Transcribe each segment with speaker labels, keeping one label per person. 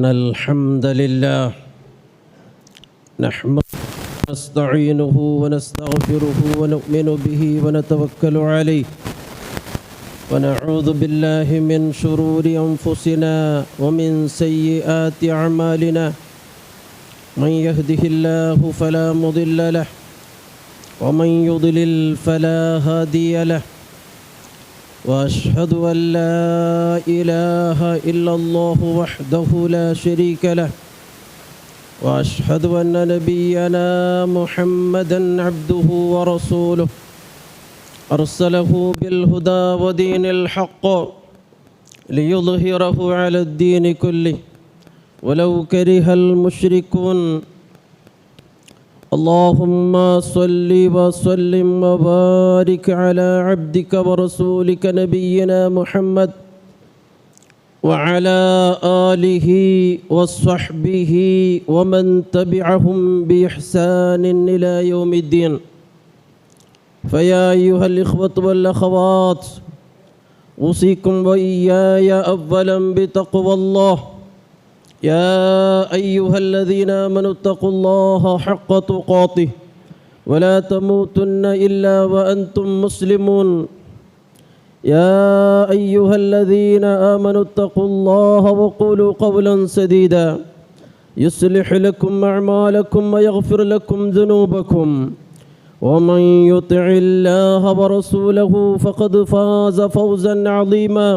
Speaker 1: إن الحمد لله نحمده ونستعينه ونستغفره ونؤمن به ونتوكل عليه ونعوذ بالله من شرور أنفسنا ومن سيئات أعمالنا من يهده الله فلا مضل له ومن يضلل فلا هادي له وأشهد أن لا إله إلا الله وحده لا شريك له وأشهد أن نبينا محمدا عبده ورسوله أرسله بالهدى ودين الحق ليظهره على الدين كله ولو كره المشركون اللهم صل وسلم وبارك على عبدك ورسولك نبينا محمد وعلى آله وصحبه ومن تبعهم بإحسان إلى يوم الدين. فيا أيها الإخوة والأخوات أوصيكم وإياي أولا بتقوى الله. يا أيها الذين آمنوا اتقوا الله حق تقاته ولا تموتن إلا وأنتم مسلمون. يا أيها الذين آمنوا اتقوا الله وقولوا قولا سديدا يصلح لكم أعمالكم ويغفر لكم ذنوبكم ومن يطع الله ورسوله فقد فاز فوزا عظيما.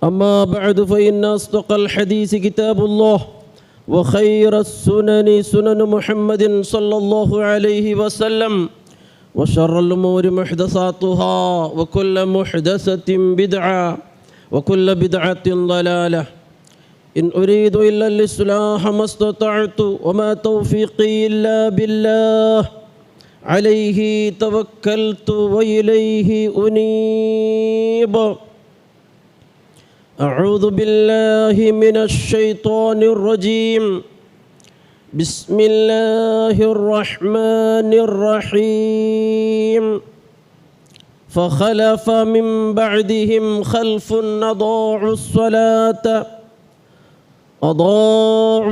Speaker 1: أما بعد فإن أصدق الحديث كتاب الله وخير السنن سنن محمد صلى الله عليه وسلم وشر الأمور محدثاتها وكل محدثة بدعة وكل بدعة ضلالة. إن أريد إلا الإصلاح ما استطعت وما توفيقي إلا بالله عليه توكلت وإليه أنيب. أعوذ بالله من الشيطان الرجيم. بسم الله الرحمن الرحيم. فخلف من بعدهم خلف أضاعوا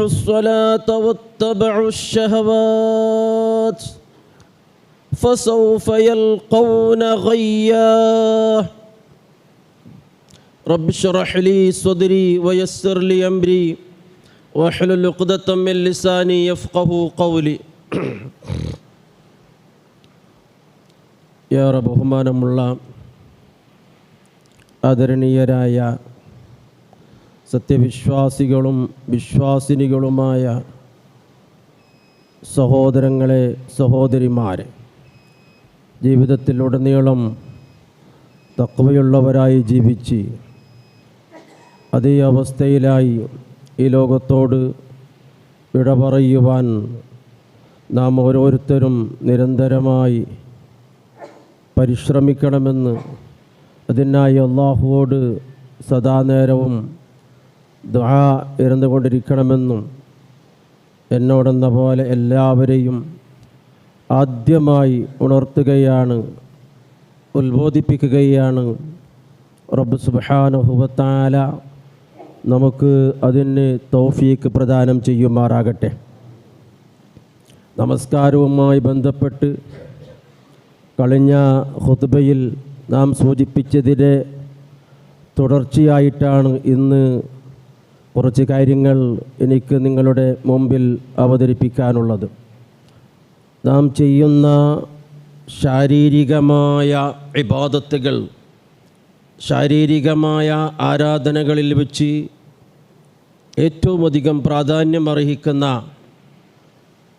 Speaker 1: الصلاة واتبعوا الشهوات فسوف يلقون غيا. رب اشرح لي صدري ويسر لي أمري واحلل عقدة من لساني يفقهوا قولي. ഏറെ ബഹുമാനമുള്ള ആദരണീയരായ സത്യവിശ്വാസികളും വിശ്വാസിനികളുമായ സഹോദരങ്ങളെ, സഹോദരിമാരെ, ജീവിതത്തിലുടനീളം തഖ്വയുള്ളവരായി ജീവിച്ച് അതേ അവസ്ഥയിലായി ഈ ലോകത്തോട് വിട പറയുവാൻ നാം ഓരോരുത്തരും നിരന്തരമായി പരിശ്രമിക്കണമെന്ന്, അതിനായി അള്ളാഹുവോട് സദാനേരവും ദുആ ഇരുന്നുകൊണ്ടിരിക്കണമെന്നും എന്നോടെന്ന പോലെ എല്ലാവരെയും ആദ്യമായി ഉണർത്തുകയാണ്, ഉത്ബോധിപ്പിക്കുകയാണ്. റബ്ബ് സുബ്ഹാനഹു വ തആല നമുക്ക് അതിന് തൗഫീക്ക് പ്രദാനം ചെയ്യുമാറാകട്ടെ. നമസ്കാരവുമായി ബന്ധപ്പെട്ട് കഴിഞ്ഞ ഖുത്ബയിൽ നാം സൂചിപ്പിച്ചതിൻ്റെ തുടർച്ചയായിട്ടാണ് ഇന്ന് കുറച്ച് കാര്യങ്ങൾ എനിക്ക് നിങ്ങളുടെ മുമ്പിൽ അവതരിപ്പിക്കാനുള്ളത്. നാം ചെയ്യുന്ന ശാരീരികമായ ഇബാദത്തുകൾ, ശാരീരികമായ ആരാധനകളിൽ വെച്ച് ഏറ്റവും അധികം പ്രാധാന്യം അർഹിക്കുന്ന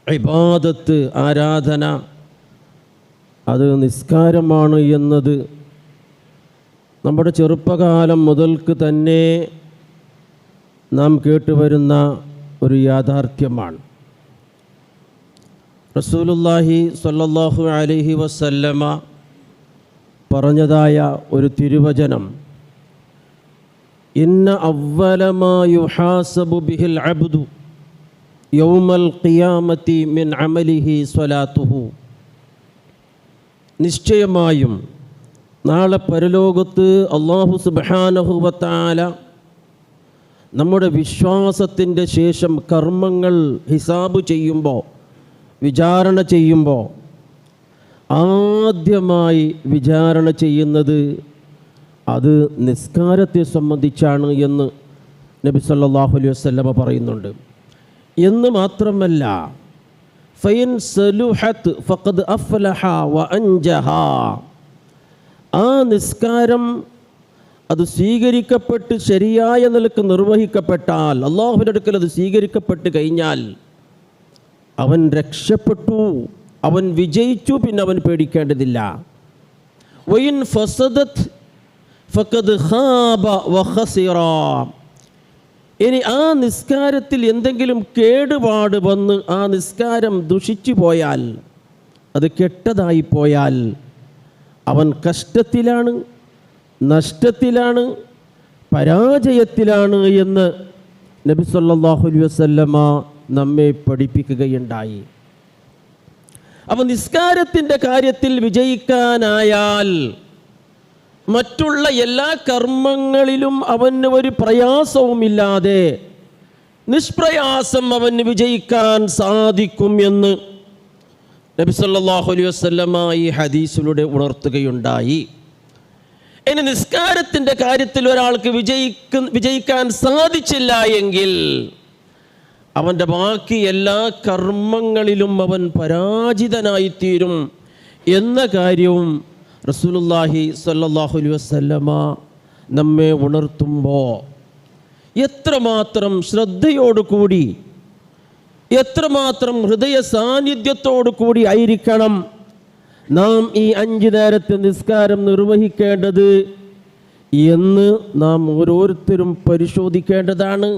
Speaker 1: ഇബാദത്ത്, ആരാധന, അത് നിസ്കാരമാണ് എന്നത് നമ്മുടെ ചെറുപ്പകാലം മുതൽക്ക് തന്നെ നാം കേട്ടുവരുന്ന ഒരു യാഥാർത്ഥ്യമാണ്. റസൂലുള്ളാഹി സ്വല്ലല്ലാഹു അലൈഹി വസല്ലമ പറഞ്ഞതായ ഒരു തിരുവചനം, ഇന്ന അവ്വല മാ യുഹാസബു ബിഹിൽ അബ്ദു യൗമൽ ഖിയാമത്തി മിൻ അമലിഹി സ്വലാത്തുഹു. നിശ്ചയമായും നാളെ പരലോകത്ത് അല്ലാഹു സുബ്ഹാനഹു വ തആല നമ്മുടെ വിശ്വാസത്തിൻ്റെ ശേഷം കർമ്മങ്ങൾ ഹിസാബ് ചെയ്യുമ്പോൾ, വിചാരണ ചെയ്യുമ്പോൾ ആദ്യമായി വിചാരണ ചെയ്യുന്നത് അത് നിസ്കാരത്തെ സംബന്ധിച്ചാണ് എന്ന് നബി സല്ലല്ലാഹു അലൈഹി വസല്ലമ പറയുന്നുണ്ട്. എന്ന് മാത്രമല്ല, ഫൈൻ സലുഹത്ത് ഫഖദ് അഫ്ലഹ വ അൻജഹ, ആ നിസ്കാരം അത് സ്വീകരിക്കപ്പെട്ട് ശരിയായ നിലക്ക് നിർവഹിക്കപ്പെട്ടാൽ, അള്ളാഹുവിൻ്റെ അടുക്കൽ അത് സ്വീകരിക്കപ്പെട്ട് കഴിഞ്ഞാൽ അവൻ രക്ഷപ്പെട്ടു, അവൻ വിജയിച്ചു, പിന്നെ അവൻ പേടിക്കേണ്ടതില്ല. വൈൻ ഫസദത് ഫഖദ് ഖാബ വ ഖസിറ, ഇനി ആ നിസ്കാരത്തിൽ എന്തെങ്കിലും കേടുപാട് വന്ന് ആ നിസ്കാരം ദുഷിച്ചു പോയാൽ, അത് കെട്ടതായി പോയാൽ അവൻ കഷ്ടത്തിലാണ്, നഷ്ടത്തിലാണ്, പരാജയത്തിലാണ് എന്ന് നബി സല്ലല്ലാഹു അലൈഹി വസല്ലമ നമ്മെ പഠിപ്പിക്കുകയുണ്ടായി. അപ്പോൾ നിസ്കാരത്തിൻ്റെ കാര്യത്തിൽ വിജയിക്കാനായാൽ മറ്റുള്ള എല്ലാ കർമ്മങ്ങളിലും അവന് ഒരു പ്രയാസവുമില്ലാതെ നിഷ്പ്രയാസം അവന് വിജയിക്കാൻ സാധിക്കും എന്ന് നബി സല്ലല്ലാഹു അലൈഹി വസല്ലമ ഈ ഹദീസിലൂടെ ഉണർത്തുകയുണ്ടായി. ഇനി നിസ്കാരത്തിൻ്റെ കാര്യത്തിൽ ഒരാൾക്ക് വിജയിക്കാൻ സാധിച്ചില്ല എങ്കിൽ അവൻ്റെ ബാക്കി എല്ലാ കർമ്മങ്ങളിലും അവൻ പരാജിതനായിത്തീരും എന്ന കാര്യവും റസൂലുള്ളാഹി സ്വല്ലല്ലാഹു അലൈഹി വസല്ലമ നമ്മെ ഉണർത്തുമ്പോൾ എത്രമാത്രം ശ്രദ്ധയോടുകൂടി, എത്രമാത്രം ഹൃദയ സാന്നിധ്യത്തോടു കൂടി ആയിരിക്കണം നാം ഈ 5 നേരത്തെ നിസ്കാരം നിർവഹിക്കേണ്ടത് എന്ന് നാം ഓരോരുത്തരും പരിശോധിക്കേണ്ടതാണ്,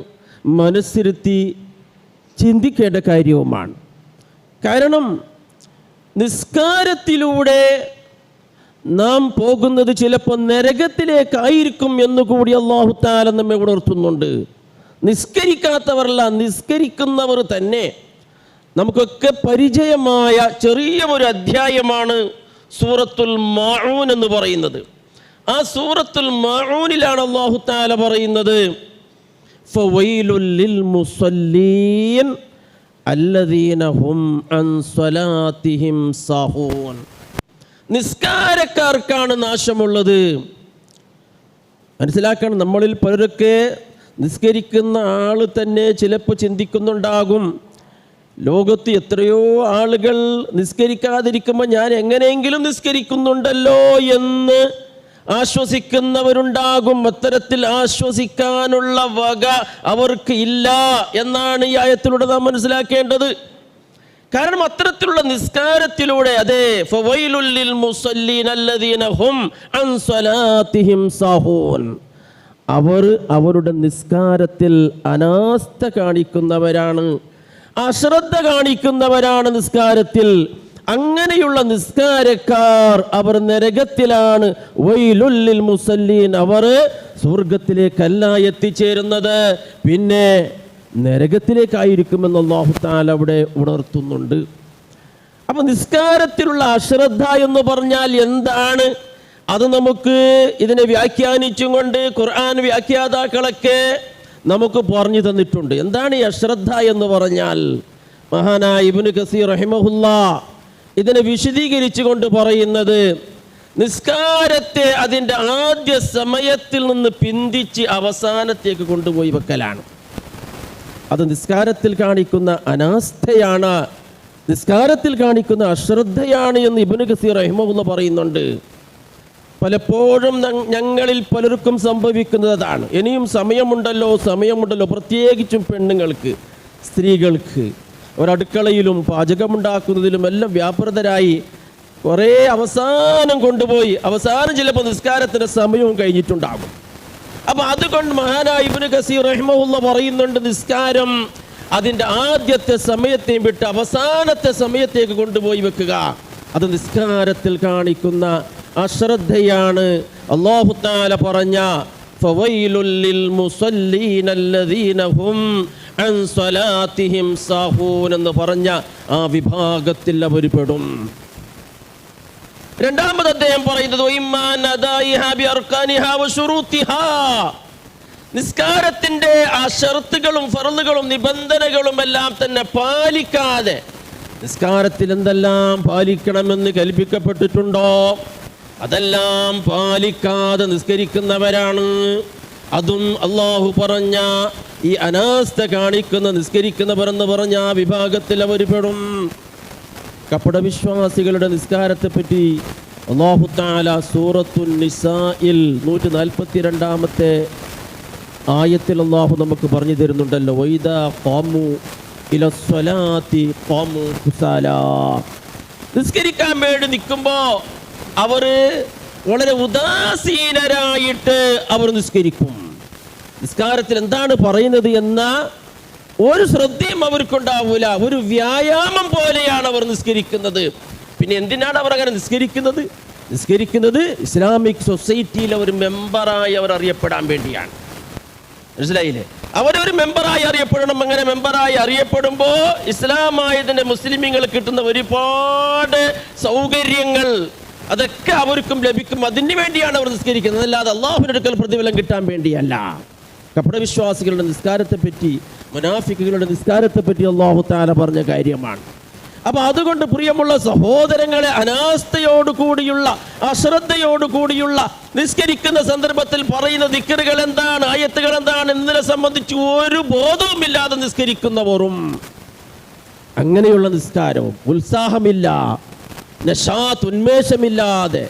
Speaker 1: മനസ്സിരുത്തി ചിന്തിക്കേണ്ട കാര്യവുമാണ്. കാരണം നിസ്കാരത്തിലൂടെ നാം പോകുന്നത് ചിലപ്പോൾ നരകത്തിലേക്കായിരിക്കും എന്നുകൂടി അല്ലാഹു തആല നമ്മെ ഉണർത്തുന്നുണ്ട്. നിസ്കരിക്കാത്തവരല്ല, നിസ്കരിക്കുന്നവർ തന്നെ. നമുക്കൊക്കെ പരിചയമായ ചെറിയ ഒരു അധ്യായമാണ് സൂറത്തുൽ മാഊൻ എന്ന് പറയുന്നത്. ആ സൂറത്തുൽ മാഊനിലാണ് അല്ലാഹു തആല പറയുന്നത്, ഫവൈലുൽ ലിൽ മുസല്ലീൻ അല്ലദീന ഹും അൻ സ്വലാത്തിഹിം സാഹൂൻ. നിസ്കാരക്കാർക്കാണ് നാശമുള്ളത്. മനസ്സിലാക്കണം, നമ്മളിൽ പലരൊക്കെ നിസ്കരിക്കുന്ന ആൾ തന്നെ ചിലപ്പോൾ ചിന്തിക്കുന്നുണ്ടാകും, ലോകത്ത് എത്രയോ ആളുകൾ നിസ്കരിക്കാതിരിക്കുമ്പോൾ ഞാൻ എങ്ങനെയെങ്കിലും നിസ്കരിക്കുന്നുണ്ടല്ലോ എന്ന് ആശ്വസിക്കുന്നവരുണ്ടാകും. അത്തരത്തിൽ ആശ്വസിക്കാനുള്ള വക അവർക്ക് ഇല്ല എന്നാണ് ഈ ആയത്തിലൂടെ നാം മനസ്സിലാക്കേണ്ടത്. കാരണം അത്തരത്തിലുള്ള നിസ്കാരത്തിലൂടെ, അതെ, ഫവൈലുൽ ലിൽ മുസല്ലീൻ അല്ലദീന ഹും അൻ സ്വലാത്തിഹിം സാഹൂൻ, അവർ അവരുടെ നിസ്കാരത്തിൽ അനാസ്ഥ കാണിക്കുന്നവരാണ്, അശ്രദ്ധ കാണിക്കുന്നവരാണ് നിസ്കാരത്തിൽ. അങ്ങനെയുള്ള നിസ്കാരക്കാർ അവർ നരകത്തിലാണ്. വൈലുൽ ലിൽ മുസല്ലീൻ, അവർ സ്വർഗത്തിലേക്കല്ല എത്തിച്ചേരുന്നത്, പിന്നെ നരകത്തിലേക്കായിരിക്കുമെന്ന് അല്ലാഹു തആല അവിടെ ഉണർത്തുന്നുണ്ട്. അപ്പം നിസ്കാരത്തിലുള്ള അശ്രദ്ധ എന്ന് പറഞ്ഞാൽ എന്താണ്? അത് നമുക്ക് ഇതിനെ വ്യാഖ്യാനിച്ചും കൊണ്ട് ഖുർആൻ വ്യാഖ്യാതാക്കളൊക്കെ നമുക്ക് പറഞ്ഞു തന്നിട്ടുണ്ട്. എന്താണ് ഈ അശ്രദ്ധ എന്ന് പറഞ്ഞാൽ? മഹാനായ ഇബ്നു കസീർ റഹിമഹുല്ലാഹ് ഇതിനെ വിശദീകരിച്ചു കൊണ്ട് പറയുന്നത്, നിസ്കാരത്തെ അതിൻ്റെ ആദ്യ സമയത്തിൽ നിന്ന് പിന്തിച്ച് അവസാനത്തേക്ക് കൊണ്ടുപോയി വെക്കലാണ്. അത് നിസ്കാരത്തിൽ കാണിക്കുന്ന അനാസ്ഥയാണ്, നിസ്കാരത്തിൽ കാണിക്കുന്ന അശ്രദ്ധയാണ് എന്ന് ഇബ്നു കസീർ റഹിമഹുല്ലാഹ് പറയുന്നുണ്ട്. പലപ്പോഴും ഞങ്ങളിൽ പലർക്കും സംഭവിക്കുന്നതാണ്. ഇനിയും സമയമുണ്ടല്ലോ, പ്രത്യേകിച്ചും പെണ്ണുങ്ങൾക്ക്, സ്ത്രീകൾക്ക് ഒരടുക്കളയിലും പാചകമുണ്ടാക്കുന്നതിലും എല്ലാം വ്യാപൃതരായി കുറേ അവസാനം കൊണ്ടുപോയി, അവസാനം ചിലപ്പോൾ നിസ്കാരത്തിൻ്റെ സമയവും കഴിഞ്ഞിട്ടുണ്ടാകും. അപ്പം അതുകൊണ്ട് മഹാനായ ഇബ്നു കസീർ റഹിമഹുല്ലാഹ് പറയുന്നുണ്ട്, നിസ്കാരം അതിൻ്റെ ആദ്യത്തെ സമയത്തെയും വിട്ട് അവസാനത്തെ സമയത്തേക്ക് കൊണ്ടുപോയി വെക്കുക, അത് നിസ്കാരത്തിൽ കാണിക്കുന്ന അശ്രദ്ധയാണ്. അല്ലാഹു തആല പറഞ്ഞ ഫവൈലുൽ ലിൽ മുസല്ലീന അല്ലദീന ഹും അൻ സ്വലാത്തിഹിം സാഹൂൻ എന്ന് പറഞ്ഞ ആ വിഭാഗത്തിൽ അവർ പെടും. രണ്ടാമത് അദ്ദേഹം പറയുന്നത്, നിസ്കാരത്തിൻ്റെ ആ ഷർത്തുകളും ഫർളുകളും നിബന്ധനകളും എല്ലാം തന്നെ പാലിക്കാതെ, നിസ്കാരത്തിൽ എന്തെല്ലാം പാലിക്കണമെന്ന് കൽപ്പിക്കപ്പെട്ടിട്ടുണ്ടോ അതെല്ലാം പാലിക്കാതെ നിസ്കരിക്കുന്നവരാണ്. അതും അള്ളാഹു പറഞ്ഞ ഈ അനാസ്ഥ കാണിക്കുന്ന നിസ്കരിക്കുന്നവർ എന്ന് പറഞ്ഞ ആ വിഭാഗത്തിൽ അവർ പെടും. കപടവിശ്വാസികളുടെ നിസ്കാരത്തെ പറ്റി അല്ലാഹു തആല സൂറത്തുൻ നിസാഇൽ 142-ാമത്തെ ആയത്തിൽ അല്ലാഹു നമുക്ക് പറഞ്ഞു തരുന്നുണ്ടല്ലോ, വൈദാ ഖാമു ഇലസ്സലാത്തി ഖാമു കുസാലാ. നിസ്കരിക്കാൻ വേണ്ടി നിൽക്കുമ്പോൾ അവർ വളരെ ഉദാസീനരായിട്ട് അവർ നിസ്കരിക്കും. നിസ്കാരത്തിൽ എന്താണ് പറയുന്നത് എന്ന ഒരു ശ്രദ്ധയും അവർക്കുണ്ടാവൂല. ഒരു വ്യായാമം പോലെയാണ് അവർ നിസ്കരിക്കുന്നത്. പിന്നെ എന്തിനാണ് അവർ അങ്ങനെ നിസ്കരിക്കുന്നത്? ഇസ്ലാമിക് സൊസൈറ്റിയിലെ ഒരു മെമ്പറായി അവർ അറിയപ്പെടാൻ വേണ്ടിയാണ്. മനസ്സിലായില്ലേ? അവരൊരു മെമ്പറായി അറിയപ്പെടണം. അങ്ങനെ മെമ്പറായി അറിയപ്പെടുമ്പോൾ ഇസ്ലാമായതിൻ്റെ മുസ്ലിമീങ്ങൾ കിട്ടുന്ന ഒരുപാട് സൗകര്യങ്ങൾ അതൊക്കെ അവർക്കും ലഭിക്കും. അതിന് വേണ്ടിയാണ് അവർ നിസ്കരിക്കുന്നത്, അല്ലാതെ അള്ളാഹുവിൻ്റെ അടുക്കൽ പ്രതിഫലം കിട്ടാൻ വേണ്ടിയല്ല. കപടവിശ്വാസികളുടെ നിസ്കാരത്തെ പറ്റി, മുനാഫിക്കുകളുടെ നിസ്കാരത്തെ പറ്റി അല്ലാഹു തആല പറഞ്ഞ കാര്യമാണ്. അപ്പോൾ അതുകൊണ്ട് പ്രിയമുള്ള സഹോദരങ്ങളെ, അനാസ്ഥയോടുകൂടിയുള്ള അശ്രദ്ധയോടുകൂടിയുള്ള നിസ്കരിക്കുന്ന സന്ദർഭത്തിൽ പറയുന്ന ദിക്റുകൾ എന്താണ്, ആയത്തുകൾ എന്താണ് എന്നതിനെ സംബന്ധിച്ച് ഒരു ബോധവുമില്ലാതെ നിസ്കരിക്കുന്നവരും, അങ്ങനെയുള്ള നിസ്കാരവും ഉത്സാഹമില്ല, നശാത്ത് ഉന്മേഷമില്ലാതെ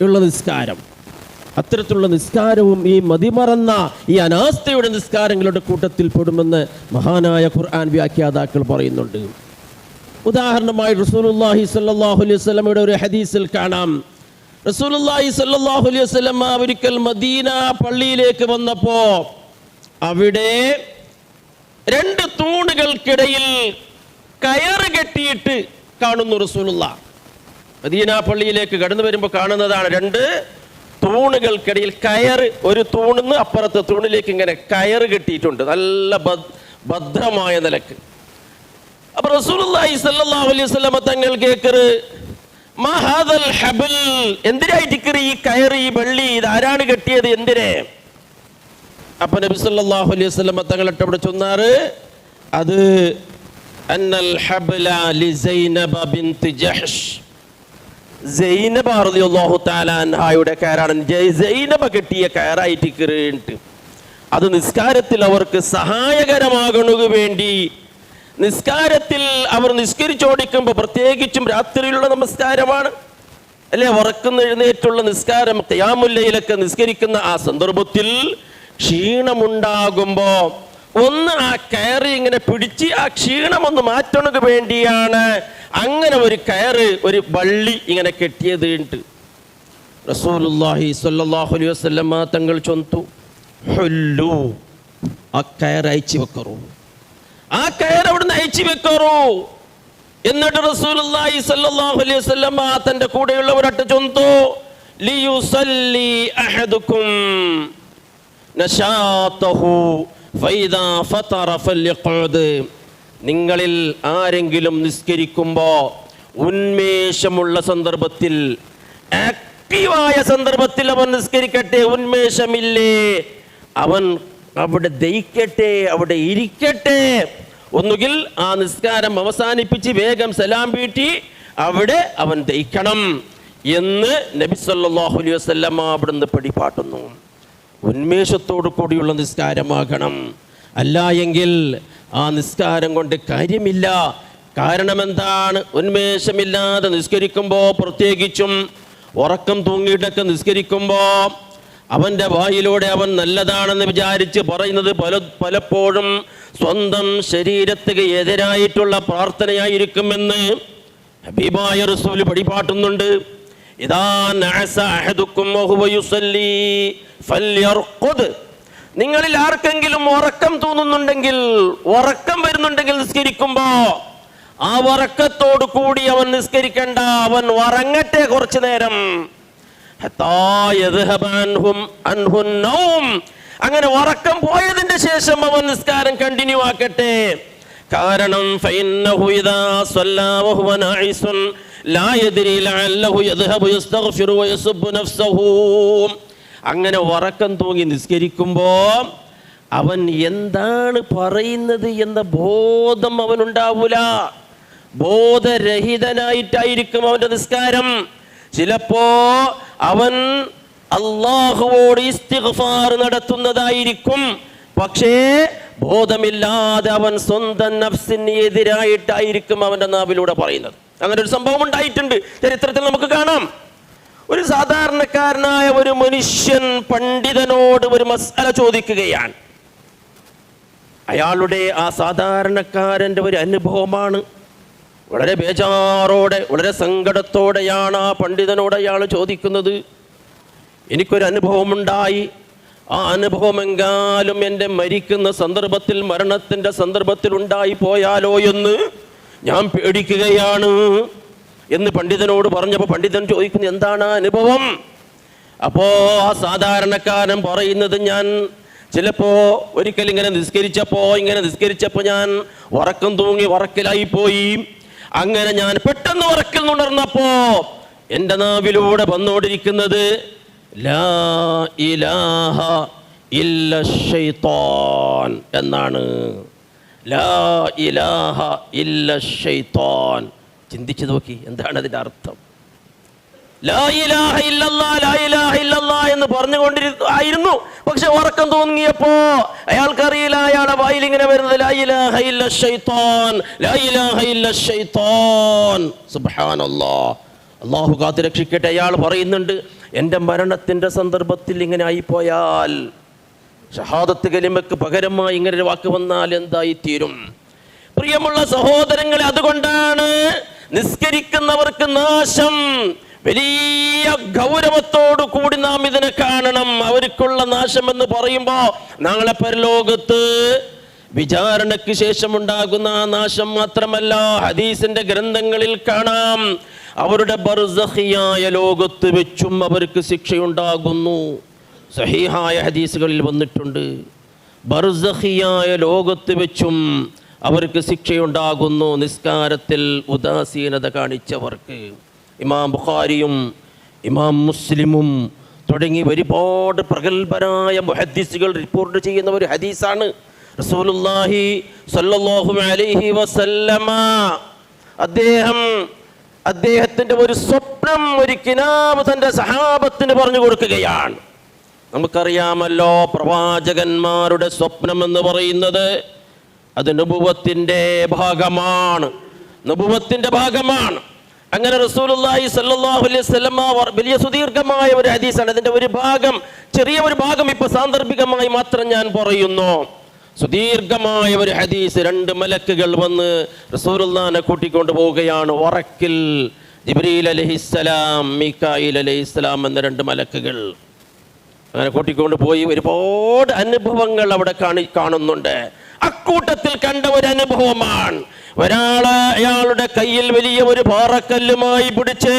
Speaker 1: ഉള്ള നിസ്കാരം, അത്തരത്തിലുള്ള നിസ്കാരവും ഈ മതിമറന്ന ഈ അനാസ്ഥയുടെ നിസ്കാരങ്ങളുടെ കൂട്ടത്തിൽ പെടുമെന്ന് മഹാനായ ഖുർആൻ വ്യാഖ്യാതാക്കൾ പറയുന്നുണ്ട്. ഉദാഹരണമായി റസൂലുള്ളാഹി സ്വല്ലല്ലാഹു അലൈഹി വസല്ലമയുടെ ഒരു ഹദീസിൽ കാണാം, റസൂലുള്ളാഹി സ്വല്ലല്ലാഹു അലൈഹി വസല്ലമ ഒരിക്കൽ മദീന പള്ളിയിലേക്ക് വന്നപ്പോൾ അവിടെ 2 തൂണുകൾക്കിടയിൽ കയറ് കെട്ടിയിട്ട് കാണുന്നു. റസൂലുള്ളാഹി മദീന പള്ളിയിലേക്ക് കടന്നു വരുമ്പോൾ കാണുന്നതാണ് 2 തൂണുകൾക്കിടയിൽ കയറ്, ഒരു തൂണിന്ന് അപ്പുറത്തെ തൂണിലേക്ക് ഇങ്ങനെ കയറ് കെട്ടിയിട്ടുണ്ട്, നല്ല ഭദ്രമായ നിലക്ക്. അപ്പൊ റസൂലുള്ളാഹി സ്വല്ലല്ലാഹു അലൈഹി വസല്ലം തങ്ങൾ കേക്കറ്, മാ ഹാദൽ ഹബൽ, എന്തിനായിട്ട് ഈ കയറ്, ഈ വള്ളി, ഇത് ആരാണ് കെട്ടിയത്, എന്തിനെ? അപ്പൊ നബി സല്ലല്ലാഹു അലൈഹി വസല്ലം തങ്ങൾ അവിടെ ചൊന്നാറ്, അത് അന്നൽ ഹബ്ല ലി സൈനബ ബിൻത് ജഹ്ഷ്, സൈനബ റളിയല്ലാഹു തആല അൻഹായുടെ കയറാണ്, സൈനബ കെട്ടിയ കയറായിട്ട് കയറിയിട്ട് അത് നിസ്കാരത്തിൽ അവർക്ക് സഹായകരമാകുന്നതിന് വേണ്ടി, നിസ്കാരത്തിൽ അവർ നിസ്കരിച്ചോടിക്കുമ്പോൾ, പ്രത്യേകിച്ചും രാത്രിയിലുള്ള നമസ്കാരമാണ് അല്ലെ, ഉറക്കുന്ന എഴുന്നേറ്റുള്ള നിസ്കാരം, ഖിയാമുൽ ലൈലൊക്കെ നിസ്കരിക്കുന്ന ആ സന്ദർഭത്തിൽ ക്ഷീണമുണ്ടാകുമ്പോ ഒന്ന് ആ കയറി ഇങ്ങനെ പിടിച്ച് ആ ക്ഷീണമൊന്ന് മാറ്റുന്നതിന് വേണ്ടിയാണ് അങ്ങനെ ഒരു കയറ്, ഒരു വള്ളി ഇങ്ങനെ കെട്ടിയത് ഉണ്ട്. റസൂലുള്ളാഹി സ്വല്ലല്ലാഹു അലൈഹി വസല്ലം തങ്ങൾ ചൊന്തു, ഹുല്ലു, ആ കയർ അയച്ചു വെക്കറൂ, ആ കയർ അവിടുന്ന് അയച്ചു വെക്കറൂ. എന്നിട്ട് റസൂലുള്ളാഹി സ്വല്ലല്ലാഹു അലൈഹി വസല്ലം തന്റെ കൂടെയുള്ളവരട്ട് ചൊന്തു, ലിയുസല്ലി അഹദുക്കും നശാതഹു ഫൈദാ ഫതറ ഫല്യഖഉദ്, നിങ്ങളിൽ ആരെങ്കിലും നിസ്കരിക്കുമ്പോൾ ഉന്മേഷമുള്ള സന്ദർഭത്തിൽ, ആക്റ്റീവായ സന്ദർഭത്തിൽ അവൻ നിസ്കരിക്കട്ടെ. ഉന്മേഷമില്ലേ അവൻ അവിടെ ദയിക്കട്ടെ, അവിടെ ഇരിക്കട്ടെ. ഒന്നുകിൽ ആ നിസ്കാരം അവസാനിപ്പിച്ച് വേഗം സലാം വീട്ടി അവിടെ അവൻ ദയിക്കണം എന്ന് നബി സല്ലല്ലാഹു അലൈഹി വസല്ലം അവിടുന്ന് പഠിപ്പാട്ടുന്നു. ഉന്മേഷത്തോടു കൂടിയുള്ള നിസ്കാരമാകണം, അല്ല എങ്കിൽ ആ നിസ്കാരം കൊണ്ട് കാര്യമില്ല. കാരണം എന്താണ്? ഉന്മേഷമില്ലാതെ നിസ്കരിക്കുമ്പോൾ, പ്രത്യേകിച്ചും ഉറക്കം തൂങ്ങിയിട്ടൊക്കെ നിസ്കരിക്കുമ്പോൾ അവൻ്റെ വായിലൂടെ അവൻ നല്ലതാണെന്ന് വിചാരിച്ച് പറയുന്നത് പലപ്പോഴും സ്വന്തം ശരീരത്തിന് എതിരായിട്ടുള്ള പ്രാർത്ഥനയായിരിക്കുമെന്ന് ഹബീബായ റസൂൽ പഠിപ്പാട്ടുന്നുണ്ട്. ഇദാ നഅസ അഹദുക്കും വഹുവ യുസല്ലി ഫല്യർഖുദ്, നിങ്ങളിൽ ആർക്കെങ്കിലും ഉറക്കം തോന്നുന്നുണ്ടെങ്കിൽ, ഉറക്കം വരുന്നുണ്ടെങ്കിൽ നിസ്കരിക്കുമ്പോ ആ ഉറക്കത്തോടു കൂടി അവൻ നിസ്കരിക്കണ്ട, അവൻ ഉറങ്ങട്ടെ കുറച്ചു നേരം. അങ്ങനെ ഉറക്കം പോയതിന്റെ ശേഷം അവൻ നിസ്കാരം കണ്ടിന്യൂ ആക്കട്ടെ. കാരണം ഫഇന്നഹു ഇദാ സ്വല്ലാ വഹുവ നാഇസുൻ ലാ യദ്രി ലഅല്ലഹു യദ്ഹബു യസ്തഗ്ഫിറു വയസുബ്ബു നഫ്സഹു. അങ്ങനെ ഉറക്കം തൂങ്ങി നിസ്കരിക്കുമ്പോൾ അവൻ എന്താണ് പറയുന്നത് എന്ന ബോധം അവനുണ്ടാവൂല. ബോധരഹിതനായിട്ടായിരിക്കും അവന്റെ നിസ്കാരം. ചിലപ്പോ അവൻ അല്ലാഹുവോട് ഇസ്തിഗ്ഫാർ നടത്തുന്നതായിരിക്കും, പക്ഷേ ബോധമില്ലാതെ അവൻ സ്വന്തം നഫ്സിന് എതിരായിട്ടായിരിക്കും അവന്റെ നാവിലൂടെ പറയുന്നത്. അങ്ങനെ ഒരു സംഭവം ഉണ്ടായിട്ടുണ്ട്, ചരിത്രത്തിൽ നമുക്ക് കാണാം. ഒരു സാധാരണക്കാരനായ ഒരു മനുഷ്യൻ പണ്ഡിതനോട് ഒരു മസ്അല ചോദിക്കുകയാണ്. അയാളുടെ ആ സാധാരണക്കാരൻ്റെ ഒരു അനുഭവമാണ്. വളരെ ബേജാറോടെ, വളരെ സങ്കടത്തോടെയാണ് ആ പണ്ഡിതനോട് അയാൾ ചോദിക്കുന്നത്. എനിക്കൊരു അനുഭവമുണ്ടായി, ആ അനുഭവം എങ്കാലും എൻ്റെ മരിക്കുന്ന സന്ദർഭത്തിൽ, മരണത്തിൻ്റെ സന്ദർഭത്തിൽ ഉണ്ടായി പോയാലോ എന്ന് ഞാൻ പേടിക്കുകയാണ് എന്ന് പണ്ഡിതനോട് പറഞ്ഞപ്പോൾ പണ്ഡിതൻ ചോദിക്കുന്നു, എന്താണ് ആ അനുഭവം? അപ്പോൾ ആ സാധാരണക്കാരൻ പറയുന്നത്, ഞാൻ ചിലപ്പോൾ ഒരിക്കൽ ഇങ്ങനെ നിസ്കരിച്ചപ്പോൾ ഞാൻ ഉറക്കം തൂങ്ങി ഉറക്കിലായി പോയി. അങ്ങനെ ഞാൻ പെട്ടെന്ന് ഉറക്കിൽ ഉണർന്നപ്പോ എൻ്റെ നാവിലൂടെ വന്നുകൊണ്ടിരിക്കുന്നത് ലാ ഇലാഹ ഇല്ല ശൈത്താൻ എന്നാണ്. ലാ ഇലാഹ ഇല്ല ശൈത്താൻ. ചിന്തിച്ചു നോക്കി, എന്താണ് അതിൻ്റെ അർത്ഥം? ലാ ഇലാഹ ഇല്ലല്ലാഹ്, ലാ ഇലാഹ ഇല്ലല്ലാഹ് എന്ന് പറഞ്ഞുകൊണ്ടിരുന്നു. പക്ഷെ ഉറക്കം തോന്നിയപ്പോ അയാൾക്കറിയില്ല, അയാളുടെ വായിൽ ഇങ്ങനെ വരുന്നത് ലാ ഇലാഹ ഇല്ല ശൈത്താൻ, ലാ ഇലാഹ ഇല്ല ശൈത്താൻ. സുബ്ഹാനല്ലാഹ്, അല്ലാഹു കാത്ത് രക്ഷിക്കട്ടെ. അയാൾ പറയുന്നുണ്ട്, എൻ്റെ മരണത്തിൻ്റെ സന്ദർഭത്തിൽ ഇങ്ങനെ ആയിപ്പോയാൽ, ഷഹാദത്ത് കലിമക്ക് പകരമായി ഇങ്ങനെ ഒരു വാക്ക് വന്നാൽ എന്തായിത്തീരും? പ്രിയമുള്ള സഹോദരങ്ങളെ, അതുകൊണ്ടാണ് നിസ്കരിക്കുന്നവർക്ക് നാശം. വലിയ ഗൗരവത്തോടു കൂടി നാം ഇതിനെ കാണണം. അവർക്കുള്ള നാശം എന്ന് പറയുമ്പോൾ നാളെ പരലോകത്ത് വിചാരണയ്ക്ക് ശേഷം ഉണ്ടാകുന്ന ആ നാശം മാത്രമല്ല, ഹദീസിന്റെ ഗ്രന്ഥങ്ങളിൽ കാണാം, അവരുടെ ബർസഖിയായ ലോകത്ത് വെച്ചും അവർക്ക് ശിക്ഷയുണ്ടാകുന്നു. സഹീഹായ ഹദീസുകളിൽ വന്നിട്ടുണ്ട്, ബർസഖിയായ ലോകത്ത് വെച്ചും അവർക്ക് ശിക്ഷയുണ്ടാകുന്നു നിസ്കാരത്തിൽ ഉദാസീനത കാണിച്ചവർക്ക്. ഇമാം ബുഖാരിയും ഇമാം മുസ്ലിമും തുടങ്ങി ഒരുപാട് പ്രഗത്ഭരായ മുഹദ്ദിസുകൾ റിപ്പോർട്ട് ചെയ്യുന്ന ഒരു ഹദീസാണ്. റസൂലുള്ളാഹി സ്വല്ലല്ലാഹു അലൈഹി വസല്ലമ അദ്ദേഹത്തിൻ്റെ ഒരു സ്വപ്നം, ഒരു കിനാവ് തൻ്റെ സഹാബത്തിന് പറഞ്ഞു കൊടുക്കുകയാണ്. നമുക്കറിയാമല്ലോ, പ്രവാചകന്മാരുടെ സ്വപ്നം എന്ന് പറയുന്നത് അത് നുബുവത്തിൻ്റെ ഭാഗമാണ്. അങ്ങനെ റസൂലുള്ളാഹി സ്വല്ലല്ലാഹു അലൈഹി വസല്ലം വലിയ സുദീർഘമായ ഒരു ഹദീസാണ്. അതിൻ്റെ ഒരു ഭാഗം, ചെറിയ ഒരു ഭാഗം ഇപ്പോൾ സാന്ദർഭികമായി മാത്രം ഞാൻ പറയുന്നു. സുദീർഘമായ ഒരു ഹദീസ്. 2 മലക്കുകൾ വന്ന് റസൂലുള്ളാഹിനെ കൂട്ടിക്കൊണ്ട് പോവുകയാണ്. ഉറക്കിൽ ജിബ്രീൽ അലൈഹിസ്സലാം, മീകായിൽ അലൈഹിസ്സലാം എന്ന 2 മലക്കുകൾ അങ്ങനെ കൂട്ടിക്കൊണ്ട് പോയി. ഒരുപാട് അനുഭവങ്ങൾ അവിടെ കാണുന്നുണ്ട്. അക്കൂട്ടത്തിൽ കണ്ട ഒരു അനുഭവമാണ്, അയാളുടെ കയ്യിൽ വലിയ ഒരു പാറക്കല്ലുമായി പിടിച്ച്,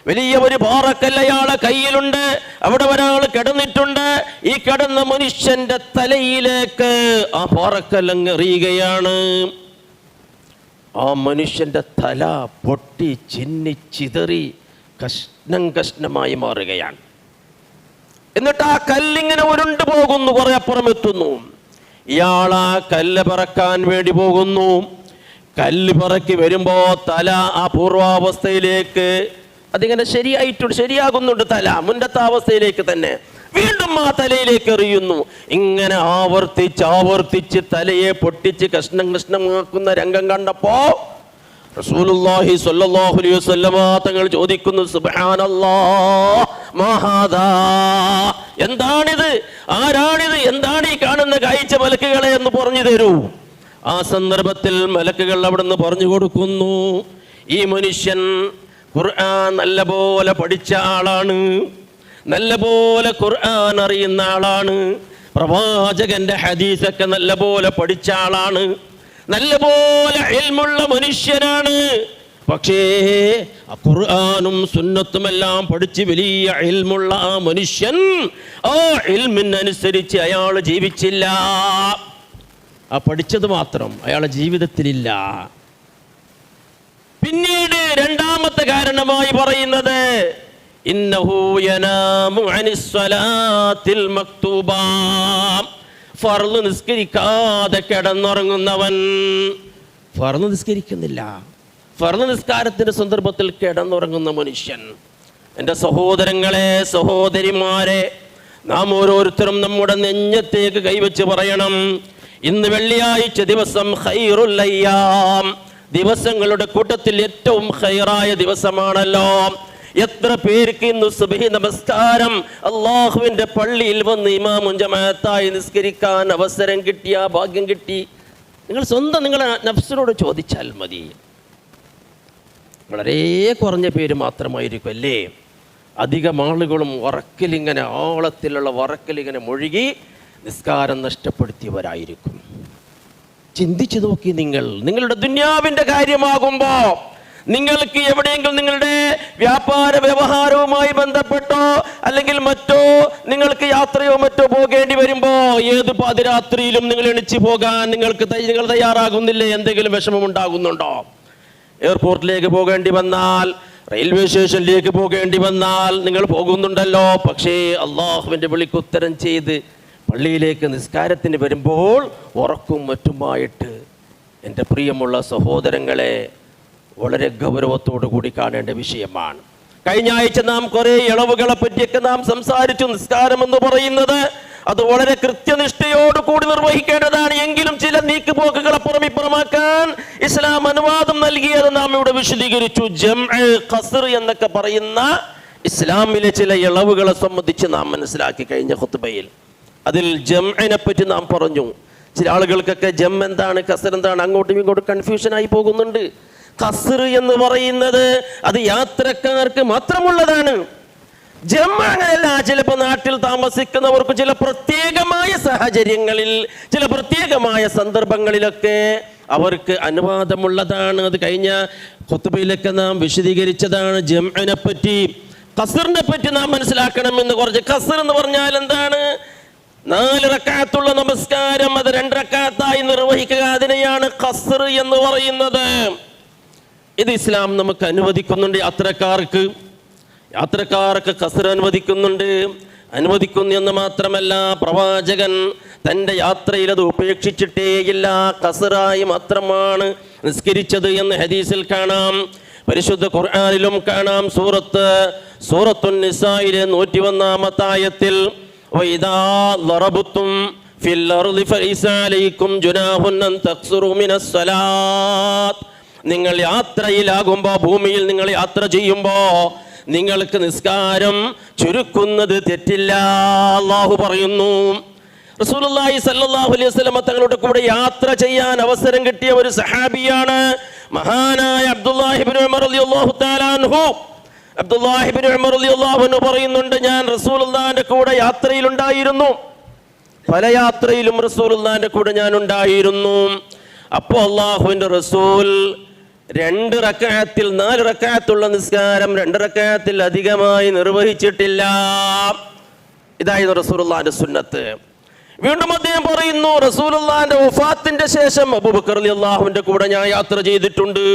Speaker 1: വലിയ ഒരു പാറക്കല്ല് അയാളെ കയ്യിലുണ്ട്. അവിടെ ഒരാൾ കിടന്നിട്ടുണ്ട്. ഈ കിടന്ന മനുഷ്യന്റെ തലയിലേക്ക് ആ പാറക്കല്ലങ്ങ് എറിയുകയാണ്. ആ മനുഷ്യന്റെ തല പൊട്ടി ചിന്നിച്ചിതറി കഷ്ണമായി മാറുകയാണ്. എന്നിട്ട് ആ കല്ലിങ്ങനെ ഉരുണ്ടു പോകുന്നു, കുറെ അപ്പുറം എത്തുന്നു. ഇയാൾ ആ കല്ല് പറക്കാൻ വേണ്ടി പോകുന്നു. കല്ല് പറക്കി വരുമ്പോ തല ആ പൂർവാവസ്ഥയിലേക്ക് അതിങ്ങനെ ശരിയാകുന്നുണ്ട്. തല മുന്നത്തെ അവസ്ഥയിലേക്ക് തന്നെ വീണ്ടും ആ തലയിലേക്ക് എറിയുന്നു. ഇങ്ങനെ ആവർത്തിച്ച് തലയെ പൊട്ടിച്ച് കഷ്ണമാക്കുന്ന രംഗം കണ്ടപ്പോ റസൂലുള്ളാഹി സ്വല്ലല്ലാഹു അലൈഹി വസല്ലമ തങ്ങൾ ചോദിക്കുന്നു, സുബ്ഹാനല്ലാഹ് മാഹാദാ, എന്താണിത്? ആരാണിത്? എന്താണ് ഈ കാണുന്ന കാഴ്ച? മലക്കുകളെ എന്ന് പറഞ്ഞു തരൂ. ആ സന്ദർഭത്തിൽ മലക്കുകൾ അവിടുന്ന് പറഞ്ഞു കൊടുക്കുന്നു, ഈ മനുഷ്യൻ ഖുർആൻ നല്ലപോലെ പഠിച്ച ആളാണ്, നല്ലപോലെ ഖുർആൻ അറിയുന്ന ആളാണ്, പ്രവാചകന്റെ ഹദീസൊക്കെ നല്ലപോലെ പഠിച്ച ആളാണ്, നല്ലപോലെ ഇൽമുള്ള മനുഷ്യനാണ്. പക്ഷേ ഖുർആനും സുന്നത്തുമെല്ലാം പഠിച്ച് വലിയ ഇൽമുള്ള ആ മനുഷ്യൻ ആ ഇൽമിനനുസരിച്ച് അയാൾ ജീവിച്ചില്ല. ആ പഠിച്ചത് മാത്രം അയാളുടെ ജീവിതത്തിലില്ല. പിന്നീട് 2ാമത്തെ കാരണമായി പറയുന്നത്, ഇന്നഹു യനാമു അനിസ് സ്വലാത്തിൽ മക്തൂബ ഫർള് നിസ്കരിക്കാതെ കിടന്നുറങ്ങുന്നവൻ, ഫർള് നിസ്കരിക്കുന്നില്ല, ഫർള് നിസ്കാരത്തിന്റെ സന്ദർഭത്തിൽ കിടന്നുറങ്ങുന്ന മനുഷ്യൻ. എൻ്റെ സഹോദരങ്ങളെ, സഹോദരിമാരെ, നാം ഓരോരുത്തരും നമ്മുടെ നെഞ്ഞത്തേക്ക് കൈവച്ച് പറയണം, ഇന്ന് വെള്ളിയാഴ്ച ദിവസം ഖൈറുൽ അയ്യാം, ദിവസങ്ങളുടെ കൂട്ടത്തിൽ ഏറ്റവും ഖൈറായ ദിവസമാണല്ലോ. എത്ര പേർക്ക് ഇന്ന് സുബ്ഹി നമസ്കാരം അള്ളാഹുവിന്റെ പള്ളിയിൽ വന്ന് ഇമാമും ജമാഅത്തായി നിസ്കരിക്കാൻ അവസരം കിട്ടിയ ഭാഗ്യം കിട്ടി? നിങ്ങൾ സ്വന്തം നിങ്ങളെ നഫ്സിനോട് ചോദിച്ചാൽ മതി. വളരെ കുറഞ്ഞ പേര് മാത്രമായിരിക്കും അല്ലേ? അധികം ആളുകളും വറക്കലിങ്ങനെ, ആളത്തിലുള്ള വറക്കലിങ്ങനെ മുഴുകി നിസ്കാരം നഷ്ടപ്പെടുത്തിയവരായിരിക്കും. ചിന്തിച്ചു നോക്കി നിങ്ങൾ. നിങ്ങളുടെ ദുന്യാവിന്റെ കാര്യമാകുമ്പോ, നിങ്ങൾക്ക് എവിടെയെങ്കിലും നിങ്ങളുടെ വ്യാപാര വ്യവഹാരവുമായി ബന്ധപ്പെട്ടോ അല്ലെങ്കിൽ മറ്റോ നിങ്ങൾക്ക് യാത്രയോ മറ്റോ പോകേണ്ടി വരുമ്പോ ഏത് പാതിരാത്രിയിലും നിങ്ങൾ എണിച്ചു പോകാൻ നിങ്ങൾ തയ്യാറാകുന്നില്ലേ? എന്തെങ്കിലും വിഷമമുണ്ടാകുന്നുണ്ടോ? എയർപോർട്ടിലേക്ക് പോകേണ്ടി വന്നാൽ, റെയിൽവേ സ്റ്റേഷനിലേക്ക് പോകേണ്ടി വന്നാൽ നിങ്ങൾ പോകുന്നുണ്ടല്ലോ. പക്ഷേ അള്ളാഹുവിൻ്റെ വിളിക്ക് ഉത്തരം ചെയ്ത് പള്ളിയിലേക്ക് നിസ്കാരത്തിന് വരുമ്പോൾ ഉറക്കും മറ്റുമായിട്ട് എൻ്റെ പ്രിയമുള്ള സഹോദരങ്ങളെ, വളരെ ഗൗരവത്തോടു കൂടി കാണേണ്ട വിഷയമാണ്. കഴിഞ്ഞ ആഴ്ച നാം കുറേ ഇളവുകളെ പറ്റിയൊക്കെ നാം സംസാരിച്ചു. നിസ്കാരം എന്ന് പറയുന്നത് അത് വളരെ കൃത്യനിഷ്ഠയോടുകൂടി നിർവഹിക്കേണ്ടതാണ്. എങ്കിലും ചില നീക്കുപോക്കുകളെ പുറമിപ്പുറമാക്കാൻ ഇസ്ലാം അനുവാദം നൽകിയത് നാം ഇവിടെ വിശദീകരിച്ചു. ജംഅ്, ഖസ്ർ എന്നൊക്കെ പറയുന്ന ഇസ്ലാമിലെ ചില ഇളവുകളെ സംബന്ധിച്ച് നാം മനസ്സിലാക്കി കഴിഞ്ഞ ഖുത്ബയിൽ. അതിൽ ജംഇനെ പറ്റി നാം പറഞ്ഞു. ചില ആളുകൾക്കൊക്കെ ജം എന്താണ്, ഖസ്ർ എന്താണ്, അങ്ങോട്ടും ഇങ്ങോട്ടും കൺഫ്യൂഷനായി പോകുന്നുണ്ട്. ഖസ്ർ എന്ന് പറയുന്നത് അത് യാത്രക്കാർക്ക് മാത്രമുള്ളതാണ്. ജം അങ്ങനെയല്ല. ചിലപ്പോൾ നാട്ടിൽ താമസിക്കുന്നവർക്ക് ചില പ്രത്യേകമായ സാഹചര്യങ്ങളിൽ, ചില പ്രത്യേകമായ സന്ദർഭങ്ങളിലൊക്കെ അവർക്ക് അനുവാദമുള്ളതാണ്. അത് കഴിഞ്ഞ ഖുത്ബയിലൊക്കെ നാം വിശദീകരിച്ചതാണ്. ജംഇനെ പറ്റി, ഖസ്റിനെ പറ്റി നാം മനസ്സിലാക്കണമെന്ന് കുറച്ച്. ഖസ്ർ എന്ന് പറഞ്ഞാൽ എന്താണ്? 4 റക്അത്തുള്ള നമസ്കാരം അത് 2 റക്അത്തായി നിർവഹിക്കുക, അതിനെയാണ് ഖസ്ർ എന്ന് പറയുന്നത്. ഇത് ഇസ്ലാം നമുക്ക് അനുവദിക്കുന്നുണ്ട്. യാത്രക്കാർക്ക് ഖസ്ർ അനുവദിക്കുന്നു എന്ന് മാത്രമല്ല, പ്രവാചകൻ തൻ്റെ യാത്രയിൽ അത് ഉപേക്ഷിച്ചിട്ടേയില്ല. ഖസ്റായി മാത്രമാണ് നിസ്കരിച്ചത് എന്ന് ഹദീസിൽ കാണാം, പരിശുദ്ധ ഖുർആനിലും കാണാം. സൂറത്തുൻ നിസായിലെ 101-ാമത്തെ ആയത്തിൽ വഇദാ ളറബതും ഫിൽ അർളി ഫലൈസ അലൈക്കും ജുനാഹുൻ അൻ തഖ്സുറു മിനസ് സ്വലാത്ത്, നിങ്ങൾ യാത്രയിലാകുമ്പോൾ, ഭൂമിയിൽ നിങ്ങൾ യാത്ര ചെയ്യുമ്പോൾ നിങ്ങൾക്ക് നിസ്കാരം ചുരുക്കുന്നത് തെറ്റില്ല, അല്ലാഹു പറയുന്നു. റസൂലുള്ളാഹി സ്വല്ലല്ലാഹു അലൈഹി വസല്ലം തങ്ങളുടെ കൂടെ യാത്ര ചെയ്യാൻ അവസരം കിട്ടിയ ഒരു സഹാബിയാണ് മഹാനായ അബ്ദുല്ലാഹി ഇബ്നു ഉമർ റളിയല്ലാഹു തആല അൻഹു. അബ്ദുല്ലാഹി ഇബ്നു ഉമർ റളിയല്ലാഹു അൻഹു പറയുന്നുണ്ട്, ഞാൻ റസൂലുള്ളാഹിന്റെ കൂടെ യാത്രയിലുണ്ടായിരുന്നു, പല യാത്രയിലും റസൂലുള്ളാഹിന്റെ കൂടെ ഞാൻ ഉണ്ടായിരുന്നു. അപ്പോൾ അല്ലാഹുവിന്റെ റസൂൽ 2 റക്അത്തിൽ 4 റക്അത്തുള്ള നിസ്കാരം 2 റക്അത്തിൽ അധികമായി നിർവഹിച്ചിട്ടില്ല. ഇതായിരുന്നു റസൂലുള്ളാഹിന്റെ സുന്നത്ത്. വീണ്ടും അദ്ദേഹം പറയുന്നു, റസൂലുള്ളാഹിന്റെ വഫാത്തിന്റെ ശേഷം അബൂബക്കർ റളിയല്ലാഹുവിന്റെ കൂടെ ഞാൻ യാത്ര ചെയ്തിട്ടുണ്ട്,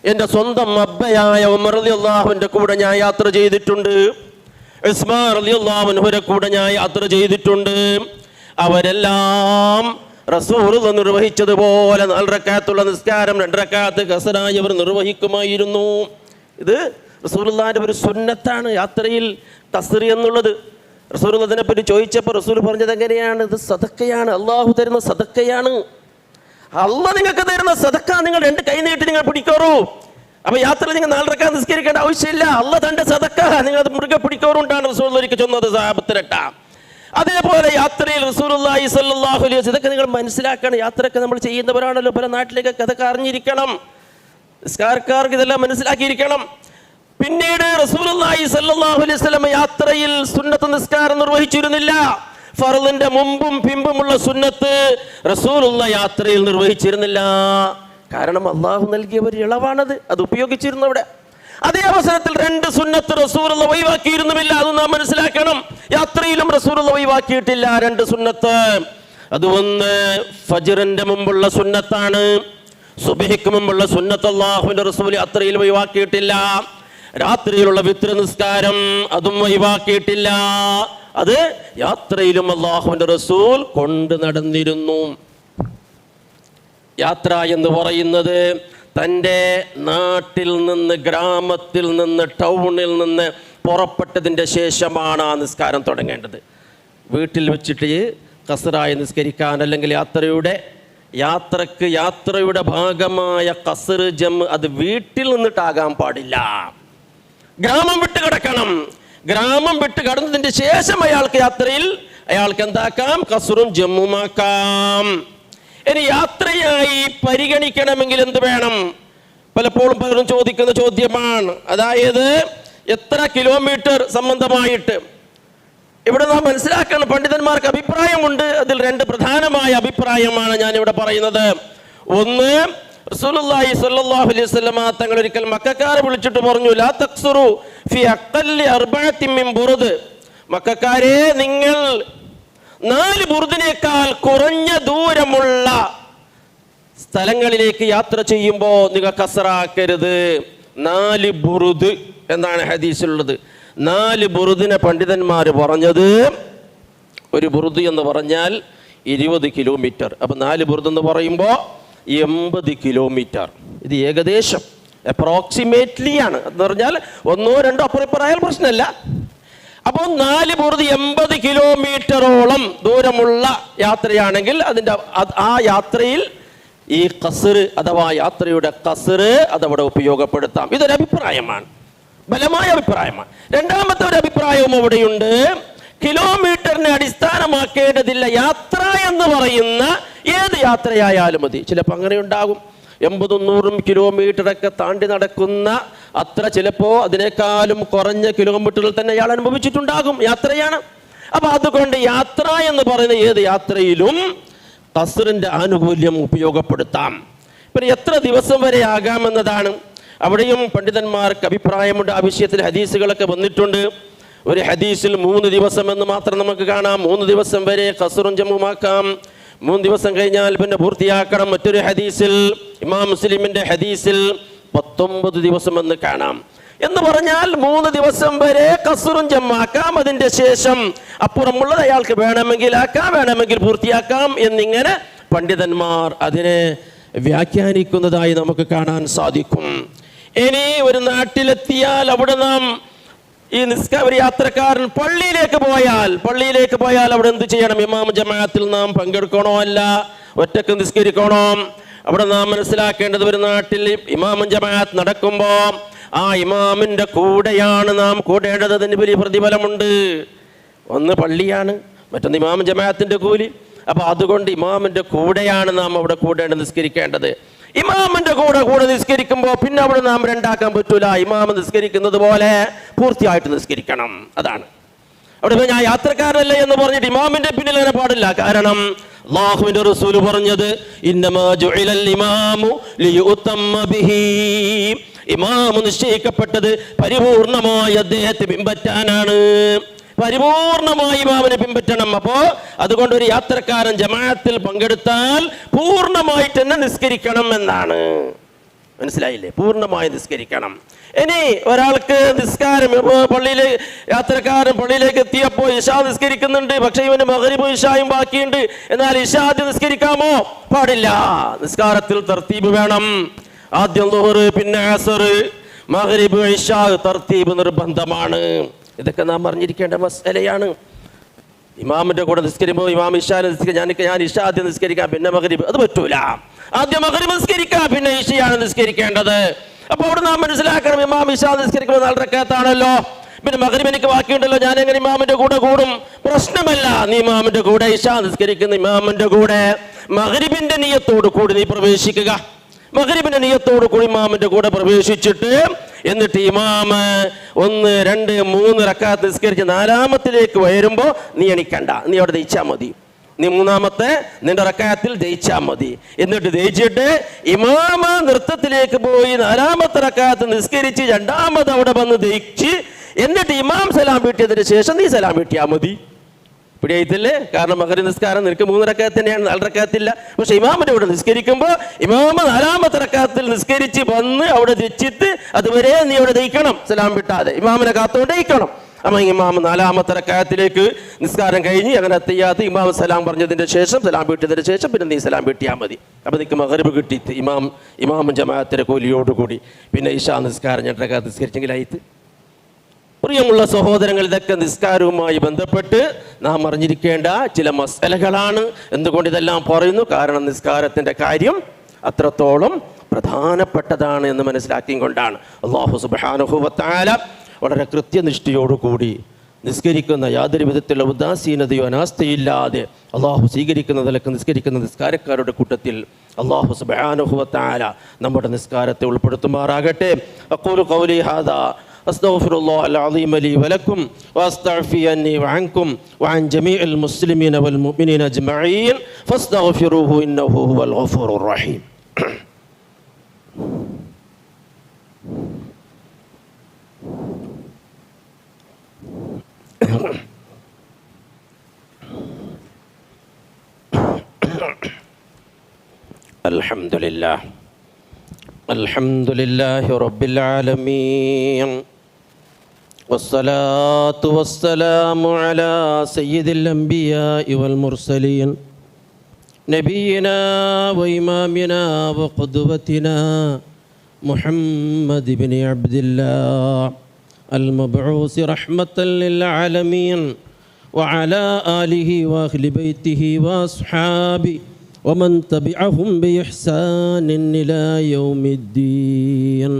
Speaker 1: എൻ്റെ സ്വന്തം അബ്ബയായ ഉമർ റളിയല്ലാഹുവിന്റെ കൂടെ ഞാൻ യാത്ര ചെയ്തിട്ടുണ്ട്, ഉസ്മാൻ റളിയല്ലാഹു അൻഹുവിന്റെ കൂടെ ഞാൻ യാത്ര ചെയ്തിട്ടുണ്ട്. അവരെല്ലാം റസൂൽ നിർവഹിച്ചതുപോലെ 4 റക്അത്തുള്ള നിസ്കാരം 2 റക്അത്ത് ഖസ്റായി അവർ നിർവഹിക്കുമായിരുന്നു. ഇത് റസൂലുള്ളാഹിന്റെ ഒരു സുന്നത്താണ്, യാത്രയിൽ ഖസ്ർ എന്നുള്ളത്. റസൂൽ അതിനെപ്പറ്റി ചോദിച്ചപ്പോൾ റസൂൽ പറഞ്ഞത് എങ്ങനെയാണ്? ഇത് സദക്കയാണ്, അള്ളാഹു തരുന്ന സദക്കയാണ്. അള്ളാഹ് നിങ്ങൾക്ക് തരുന്ന സദക്ക നിങ്ങൾ 2 കൈ നീട്ടി നിങ്ങൾ പിടിക്കോറൂ. അപ്പൊ യാത്രയിൽ നിങ്ങൾ 4 റക്അത്ത് നിസ്കരിക്കേണ്ട ആവശ്യമില്ല. അള്ളാഹ് തന്റെ സദക്ക നിങ്ങൾ അത് മുറുകെ പിടിക്കോറുണ്ടാണ് റസൂൽ ഒരിക്കൽ ചൊന്നത് സഹാബത്തിരട്ട. അതേപോലെ യാത്രയിൽ റസൂലുള്ളാഹി സ്വല്ലല്ലാഹു അലൈഹി വസല്ലം, ഇതൊക്കെ നിങ്ങൾ മനസ്സിലാക്കണം. യാത്രയൊക്കെ നമ്മൾ ചെയ്യുന്നവരാണല്ലോ, പല നാട്ടിലേക്കൊക്കെ അതൊക്കെ അറിഞ്ഞിരിക്കണം. നിസ്കാരക്കാർക്ക് ഇതെല്ലാം മനസ്സിലാക്കിയിരിക്കണം. പിന്നീട് റസൂലുള്ളാഹി സ്വല്ലല്ലാഹു അലൈഹി വസല്ലം യാത്രയിൽ സുന്നത്ത് നിസ്കാരം നിർവഹിച്ചിരുന്നില്ല. ഫർളിന്റെ മുമ്പും പിമ്പുമുള്ള സുന്നത്ത് റസൂലുള്ളാഹി യാത്രയിൽ നിർവഹിച്ചിരുന്നില്ല. കാരണം അള്ളാഹു നൽകിയ ഒരു ഇളവാണത്, അത് ഉപയോഗിച്ചിരുന്നു അവിടെ. അതേ അവസരത്തിൽ 2 സുന്നത്ത് റസൂലുള്ളാഹി ഒഴിവാക്കിയിരുന്നുമില്ല, അത് നാം മനസ്സിലാക്കണം. യാത്രയിലും റസൂലുള്ളാഹി ഒഴിവാക്കിയിട്ടില്ല 2 സുന്നത്ത്. അത് ഒന്ന് ഫജ്റിന്റെ മുമ്പുള്ള സുന്നത്താണ്, സുബ്ഹിക്ക് മുമ്പുള്ള സുന്നത്ത് അല്ലാഹുവിന്റെ റസൂൽ യാത്രയിൽ ഒഴിവാക്കിയിട്ടില്ല. രാത്രിയിലുള്ള വിത്ർ നിസ്കാരം അതും ഒഴിവാക്കിയിട്ടില്ല. അത് യാത്രയിലും അല്ലാഹുവിൻ്റെ റസൂൽ കൊണ്ട് നടന്നിരുന്നു. യാത്ര എന്ന് പറയുന്നത് തൻ്റെ നാട്ടിൽ നിന്ന്, ഗ്രാമത്തിൽ നിന്ന്, ടൗണിൽ നിന്ന് പുറപ്പെട്ടതിൻ്റെ ശേഷമാണ് ആ നിസ്കാരം തുടങ്ങേണ്ടത്. വീട്ടിൽ വെച്ചിട്ട് ഖസ്റായി നിസ്കരിക്കാൻ, അല്ലെങ്കിൽ യാത്രയുടെ ഭാഗമായ ഖസ്ർ ജംഅ് അത് വീട്ടിൽ നിന്നിട്ടാകാൻ പാടില്ല. ഗ്രാമം വിട്ട് കിടക്കണം. ഗ്രാമം വിട്ട് കടന്നതിൻ്റെ ശേഷം അയാൾക്ക് എന്താക്കാം? ഖസ്റും ജംഉമാക്കാം. ഇനി യാത്രയായി പരിഗണിക്കണമെങ്കിൽ എന്ത് വേണം? പലപ്പോഴും പലരും ചോദിക്കുന്ന ചോദ്യമാണ്. അതായത് എത്ര കിലോമീറ്റർ സംബന്ധമായിട്ട് ഇവിടെ നാം മനസ്സിലാക്കണം. പണ്ഡിതന്മാർക്ക് അഭിപ്രായമുണ്ട്. അതിൽ 2 പ്രധാനമായ അഭിപ്രായമാണ് ഞാനിവിടെ പറയുന്നത്. ഒന്ന്, റസൂലുള്ളാഹി സ്വല്ലല്ലാഹു അലൈഹി വസല്ലമ തങ്ങൾ ഒരിക്കൽ മക്കക്കാരെ വിളിച്ചിട്ട് പറഞ്ഞു, ലാ തഖ്സുറു ഫി അഖല്ലി അർബഅത്തിൻ മിൻ ബുർദ്. മക്കക്കാരെ, നിങ്ങൾ 4 ബുർദിനേക്കാൾ കുറഞ്ഞ ദൂരമുള്ള സ്ഥലങ്ങളിലേക്ക് യാത്ര ചെയ്യുമ്പോൾ നിങ്ങൾ ഖസ്റാക്കരുത്. 4 ബുർദ് എന്നാണ് ഹദീസിലുള്ളത്. 4 ബുർദിനെ പണ്ഡിതന്മാർ പറഞ്ഞത്, ഒരു ബുർദ് എന്ന് പറഞ്ഞാൽ 20 കിലോമീറ്റർ. അപ്പം 4 ബുർദ് എന്ന് പറയുമ്പോൾ 80 കിലോമീറ്റർ. ഇത് ഏകദേശം അപ്രോക്സിമേറ്റ്ലി ആണ്. എന്ന് പറഞ്ഞാൽ 1 2 അപ്പുറപ്പുറമായാൽ പ്രശ്നമല്ല. അപ്പോൾ 4 ബുർദ് 80 കിലോമീറ്ററോളം ദൂരമുള്ള യാത്രയാണെങ്കിൽ ആ യാത്രയിൽ ഈ ഖസ്ർ അഥവാ യാത്രയുടെ ഖസ്ർ അതവിടെ ഉപയോഗപ്പെടുത്താം. ഇതൊരു അഭിപ്രായമാണ്, ബലമായ അഭിപ്രായമാണ്. രണ്ടാമത്തെ ഒരു അഭിപ്രായവും അവിടെയുണ്ട്. കിലോമീറ്ററിനെ അടിസ്ഥാനമാക്കേണ്ടതില്ല. യാത്ര എന്ന് പറയുന്ന ഏത് യാത്രയായാലും മതി. ചിലപ്പോൾ അങ്ങനെ ഉണ്ടാകും, 80-100 കിലോമീറ്ററൊക്കെ താണ്ടി നടക്കുന്ന അത്ര, ചിലപ്പോൾ അതിനേക്കാളും കുറഞ്ഞ കിലോമീറ്ററിൽ തന്നെ അയാൾ അനുഭവിച്ചിട്ടുണ്ടാകും. യാത്രയാണ്. അപ്പൊ അതുകൊണ്ട് യാത്ര എന്ന് പറയുന്ന ഏത് യാത്രയിലും ഖസ്റിന്റെ ആനുകൂല്യം ഉപയോഗപ്പെടുത്താം. പിന്നെ എത്ര ദിവസം വരെ ആകാമെന്നതാണ്. അവിടെയും പണ്ഡിതന്മാർക്ക് അഭിപ്രായമുണ്ട്. ആ വിഷയത്തിൽ ഹദീസുകളൊക്കെ വന്നിട്ടുണ്ട്. ഒരു ഹദീസിൽ 3 ദിവസം എന്ന് മാത്രം നമുക്ക് കാണാം. 3 ദിവസം വരെ ഖസ്റും ജംഉമാക്കാം. 3 ദിവസം കഴിഞ്ഞാൽ പിന്നെ പൂർത്തിയാക്കണം. മറ്റൊരു ഹദീസിൽ, ഇമാം മുസ്ലിമിന്റെ ഹദീസിൽ 19 ദിവസം എന്ന് കാണാം. എന്ന് പറഞ്ഞാൽ 3 ദിവസം വരെ ഖസ്റും ജംആക്കാം. അതിന്റെ ശേഷം അപ്പുറമുള്ളത് അയാൾക്ക് വേണമെങ്കിൽ ആക്കാം, വേണമെങ്കിൽ പൂർത്തിയാക്കാം എന്നിങ്ങനെ പണ്ഡിതന്മാർ അതിനെ വ്യാഖ്യാനിക്കുന്നതായി നമുക്ക് കാണാൻ സാധിക്കും. ഇനി ഒരു നാട്ടിലെത്തിയാൽ അവിടെ നാം ഒരു യാത്രക്കാരൻ പള്ളിയിലേക്ക് പോയാൽ അവിടെ എന്ത് ചെയ്യണം? ഇമാം ജമാഅത്തിൽ നാം പങ്കെടുക്കണോ അല്ല ഒറ്റക്ക് നിസ്കരിക്കണോ? അവിടെ നാം മനസ്സിലാക്കേണ്ടത്, ഒരു നാട്ടിൽ ഇമാം ജമാഅത്ത് നടക്കുമ്പോൾ ആ ഇമാമിന്റെ കൂടെയാണ് നാം കൂടേണ്ടത്. അതിന് വലിയ പ്രതിഫലമുണ്ട്. ഒന്ന് പള്ളിയാണ്, മറ്റൊന്ന് ഇമാം ജമാഅത്തിന്റെ കൂലി. അപ്പൊ അതുകൊണ്ട് ഇമാമിന്റെ കൂടെയാണ് നാം അവിടെ കൂടേണ്ടത്, നിസ്കരിക്കേണ്ടത്. ഇമാമിന്റെ കൂടെ നിസ്കരിക്കുമ്പോൾ പിന്നെ അവിടെ നാം രണ്ടാക്കാൻ പറ്റൂല. ഇമാം നിസ്കരിക്കുന്നത് പോലെ പൂർത്തിയായിട്ട് നിസ്കരിക്കണം. അതാണ് അവിടെ ഞാൻ യാത്രക്കാരനല്ലേ എന്ന് പറഞ്ഞിട്ട് ഇമാമിന്റെ പിന്നിൽ അങ്ങനെ പാടില്ല. കാരണം അല്ലാഹുവിന്റെ റസൂൽ പറഞ്ഞത്, ഇന്നമാ ജുഇലൽ ഇമാമു ലിയുതമ്മ ബിഹി. ഇമാം നിശ്ചയിക്കപ്പെട്ടത് പരിപൂർണമായി അദ്ദേഹത്തെ പിൻപറ്റാനാണ്. പരിപൂർണമായി ഇമാമിനെ പിൻപറ്റണം. അപ്പോ അതുകൊണ്ട് ഒരു യാത്രക്കാരൻ ജമാഅത്തിൽ പങ്കെടുത്താൽ പൂർണ്ണമായിട്ട് തന്നെ നിസ്കരിക്കണം എന്നാണ്. മനസ്സിലായില്ലേ? പൂർണ്ണമായി നിസ്കരിക്കണം. ഇനി ഒരാൾക്ക് നിസ്കാരം, യാത്രക്കാരൻ പള്ളിയിലേക്ക് എത്തിയപ്പോൾ ഇശാ നിസ്കരിക്കുന്നുണ്ട്, പക്ഷെ ഇവന് മഗ്രിബും ഇശായും ബാക്കിയുണ്ട്, എന്നാൽ ഇശാ ആദ്യം നിസ്കരിക്കാമോ? പാടില്ല. നിസ്കാരത്തിൽ തർത്തീബ് വേണം. ആദ്യം ളുഹർ, പിന്നെ അസ്ർ, മഗ്രിബ്, ഇശാ, തർത്തീബ് നിർബന്ധമാണ്. ഇതൊക്കെ നാം അറിഞ്ഞിരിക്കേണ്ട മസലയാണ്. ഇമാമിന്റെ കൂടെ നിസ്കരിക്കുമ്പോൾ ഇമാം ഇശാനെ നിസ്കരിക്കാം, ഞാൻ ഇശ ആദ്യം നിസ്കരിക്കാം പിന്നെ മഗ്രിബ്, അത് പറ്റൂല. ആദ്യം മഗ്രിബ് നിസ്കരിക്കാം പിന്നെ ഇശയാണ് നിസ്കരിക്കേണ്ടത്. അപ്പോൾ അവിടെ നാം മനസ്സിലാക്കണം, ഇമാം ഇശ നിസ്കരിക്കുമ്പോൾ 4 റക്അത്താണല്ലോ, പിന്നെ മഗ്രിബ് എനിക്ക് ബാക്കിയുണ്ടല്ലോ, ഞാൻ എങ്ങനെ ഇമാമിന്റെ കൂടെ കൂടും? പ്രശ്നമല്ല. നീ ഇമാമിന്റെ കൂടെ ഇശ നിസ്കരിക്കുന്ന ഇമാമിന്റെ കൂടെ മഗ്രിബിന്റെ നിയ്യത്തോട് കൂടി നീ പ്രവേശിക്കുക. മഗ്രിബിന്റെ നിയ്യത്തോട് കൂടി ഇമാമിന്റെ കൂടെ പ്രവേശിച്ചിട്ട് എന്നിട്ട് ഇമാമ് 1 2 3 റക്അത്ത് നിസ്കരിച്ച് 4ാമത്തിലേക്ക് വരുമ്പോൾ നീ എണിക്കണ്ട, നീ അവിടെ ദയിച്ചാൽ മതി. നീ 3ാമത്തെ നിന്റെ റക്അത്തിൽ ദയിച്ചാൽ മതി. എന്നിട്ട് ദയിച്ചിട്ട് ഇമാമ നൃത്തത്തിലേക്ക് പോയി 4ാമത്തെ റക്അത്ത് നിസ്കരിച്ച് 2ാമത് അവിടെ വന്ന് ദയിച്ച് എന്നിട്ട് ഇമാം സലാം വീട്ടിയതിന് ശേഷം നീ സലാം വീട്ടിയാൽ മതി. പിടിയായിട്ടില്ലേ? കാരണം മഗ്രിബ് നിസ്കാരം നിനക്ക് 3 റക്അത്ത് തന്നെയാണ്, 4 റക്അത്തില്ല. പക്ഷെ ഇമാമിന്റെ കൂടെ നിസ്കരിക്കുമ്പോൾ ഇമാമ 4ാമത്തെ റക്അത്തിൽ നിസ്കരിച്ച് വന്ന് അവിടെ ദയിച്ചിട്ട് അതുവരെ നീ അവിടെ ദയിക്കണം, സലാം വിട്ടാതെ ഇമാമിനെ കാത്തോണ്ട് ദയിക്കണം. അപ്പം ഇമാം 4-ാമത്തെ റക്അത്തിലേക്ക് നിസ്കാരം കഴിഞ്ഞ് അങ്ങനെ അത്തഹിയ്യാത്ത് ഇമാം സലാം പറഞ്ഞതിൻ്റെ ശേഷം സലാം വീട്ടിയതിന് ശേഷം പിന്നെ നീ സലാം വീട്ടിയാൽ മതി. അപ്പോൾ നിനക്ക് മഗ്രിബ് കിട്ടി ഇമാം ജമാഅത്തിൻ്റെ കൂലിയോടുകൂടി. പിന്നെ ഇശാ നിസ്കാരം 2 റക്അത്ത് നിസ്കരിച്ചെങ്കിലായിട്ട്. പ്രിയമുള്ള സഹോദരങ്ങൾ, ഇതൊക്കെ നിസ്കാരവുമായി ബന്ധപ്പെട്ട് നാം അറിഞ്ഞിരിക്കേണ്ട ചില മസലകളാണ്. എന്തുകൊണ്ട് ഇതെല്ലാം പറയുന്നു? കാരണം നിസ്കാരത്തിൻ്റെ കാര്യം അത്രത്തോളം പ്രധാനപ്പെട്ടതാണ് എന്ന് മനസ്സിലാക്കിക്കൊണ്ടാണ്. അല്ലാഹു സുബ്ഹാനഹു വ തആല വളരെ കൃത്യനിഷ്ഠയോടുകൂടി നിസ്കരിക്കുന്ന യാതൊരു വിധത്തിലുള്ള ഉദാസീനതയോ അനാസ്ഥയില്ലാതെ അള്ളാഹു സ്വീകരിക്കുന്ന നിലക്ക് നിസ്കരിക്കുന്ന നിസ്കാരക്കാരുടെ കൂട്ടത്തിൽ അള്ളാഹു സുബ്ഹാനഹു വ തആല നമ്മുടെ നിസ്കാരത്തെ ഉൾപ്പെടുത്തുമാറാകട്ടെ. അഖൂലു ഖൗലി ഹാദാ അസ്തഗ്ഫിറുല്ലാഹൽ അളീമ ലീ വലക്കും വഅസ്തഗ്ഫി അന്നി വഅൻകും വഅൻ ജമീഇൽ മുസ്ലിമീന വൽ മുഅ്മിനീന അജ്മഈൻ ഫസ്തഗ്ഫിറൂഹു ഇന്നഹു ഹുവൽ ഗഫൂറുർ റഹീം. അൽഹംദുലില്ലാഹി റബ്ബിൽ ആലമീൻ വസ്സലാത്തു വസ്സലാമു അലാ സയ്യിദിൽ അംബിയാഇ വൽ മുർസലീൻ നബിയിനാ വ ഇമാമിനാ വ ഖുദ്വത്തിനാ മുഹമ്മദ് ഇബ്നു അബ്ദില്ലാഹ് അൽ മബ്ഊസ് റഹ്മത്തൻ ലിൽ ആലമീൻ വഅലാ ആലിഹി വഅഹ്ലി ബൈത്തിഹി വഅസ്ഹാബിഹി ومن تبعهم بإحسان إلى يوم الدين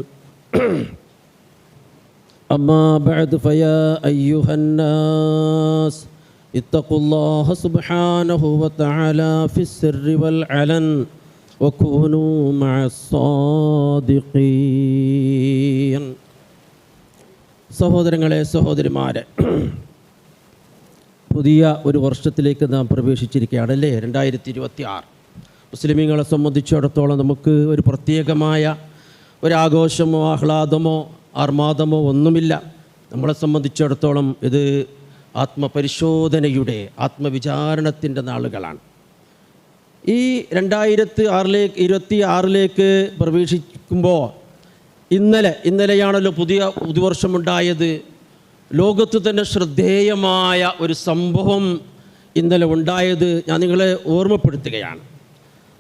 Speaker 1: أما بعد فيا أيها الناس اتقوا الله سبحانه وتعالى في السر والعلن وكونوا مع الصادقين. സഹോദരങ്ങളെ സഹോദരിമാരെ, പുതിയ ഒരു വർഷത്തിലേക്ക് നാം പ്രവേശിച്ചിരിക്കുകയാണല്ലേ. 2026 മുസ്ലിമീങ്ങളെ സംബന്ധിച്ചിടത്തോളം നമുക്ക് ഒരു പ്രത്യേകമായ ഒരാഘോഷമോ ആഹ്ലാദമോ ആർമാദമോ ഒന്നുമില്ല. നമ്മളെ സംബന്ധിച്ചിടത്തോളം ഇത് ആത്മപരിശോധനയുടെ ആത്മവിചാരണത്തിൻ്റെ നാളുകളാണ്. ഈ 2026 പ്രവേശിക്കുമ്പോൾ ഇന്നലെയാണല്ലോ പുതിയ പുതുവർഷമുണ്ടായത്. ലോകത്ത് തന്നെ ശ്രദ്ധേയമായ ഒരു സംഭവം ഇന്നലെ ഉണ്ടായത് ഞാൻ നിങ്ങളെ ഓർമ്മപ്പെടുത്തുകയാണ്.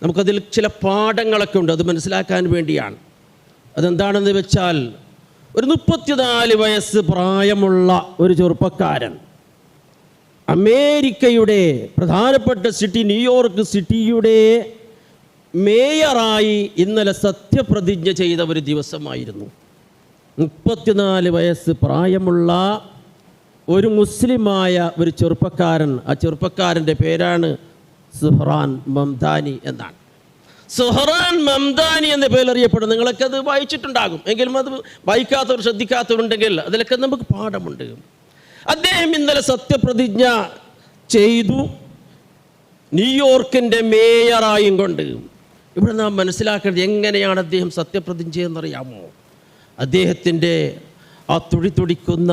Speaker 1: നമുക്കതിൽ ചില പാഠങ്ങളൊക്കെ ഉണ്ട്, അത് മനസ്സിലാക്കാൻ വേണ്ടിയാണ്. അതെന്താണെന്ന് വെച്ചാൽ, ഒരു 34 വയസ്സ് പ്രായമുള്ള ഒരു ചെറുപ്പക്കാരൻ അമേരിക്കയുടെ പ്രധാനപ്പെട്ട സിറ്റി ന്യൂയോർക്ക് സിറ്റിയുടെ മേയറായി ഇന്നലെ സത്യപ്രതിജ്ഞ ചെയ്ത ഒരു ദിവസമായിരുന്നു. 34 വയസ്സ് പ്രായമുള്ള ഒരു മുസ്ലിമായ ഒരു ചെറുപ്പക്കാരൻ. ആ ചെറുപ്പക്കാരൻ്റെ പേരാണ് സുഹ്റാൻ മംദാനി എന്നാണ്. സുഹ്റാൻ മംദാനി എന്ന പേരറിയപ്പെടും. നിങ്ങളൊക്കെ അത് വായിച്ചിട്ടുണ്ടാകും. എങ്കിലും അത് വായിക്കാത്തവർ ശ്രദ്ധിക്കാത്തവരുണ്ടെങ്കിൽ അതിലൊക്കെ നമുക്ക് പാഠമുണ്ട്. അദ്ദേഹം ഇന്നലെ സത്യപ്രതിജ്ഞ ചെയ്തു, ന്യൂയോർക്കിൻ്റെ മേയറായും കൊണ്ട്. ഇവിടെ നാം മനസ്സിലാക്കേണ്ടത് എങ്ങനെയാണ് അദ്ദേഹം സത്യപ്രതിജ്ഞ എന്നറിയാമോ? അദ്ദേഹത്തിൻ്റെ ആ തുടിക്കുന്ന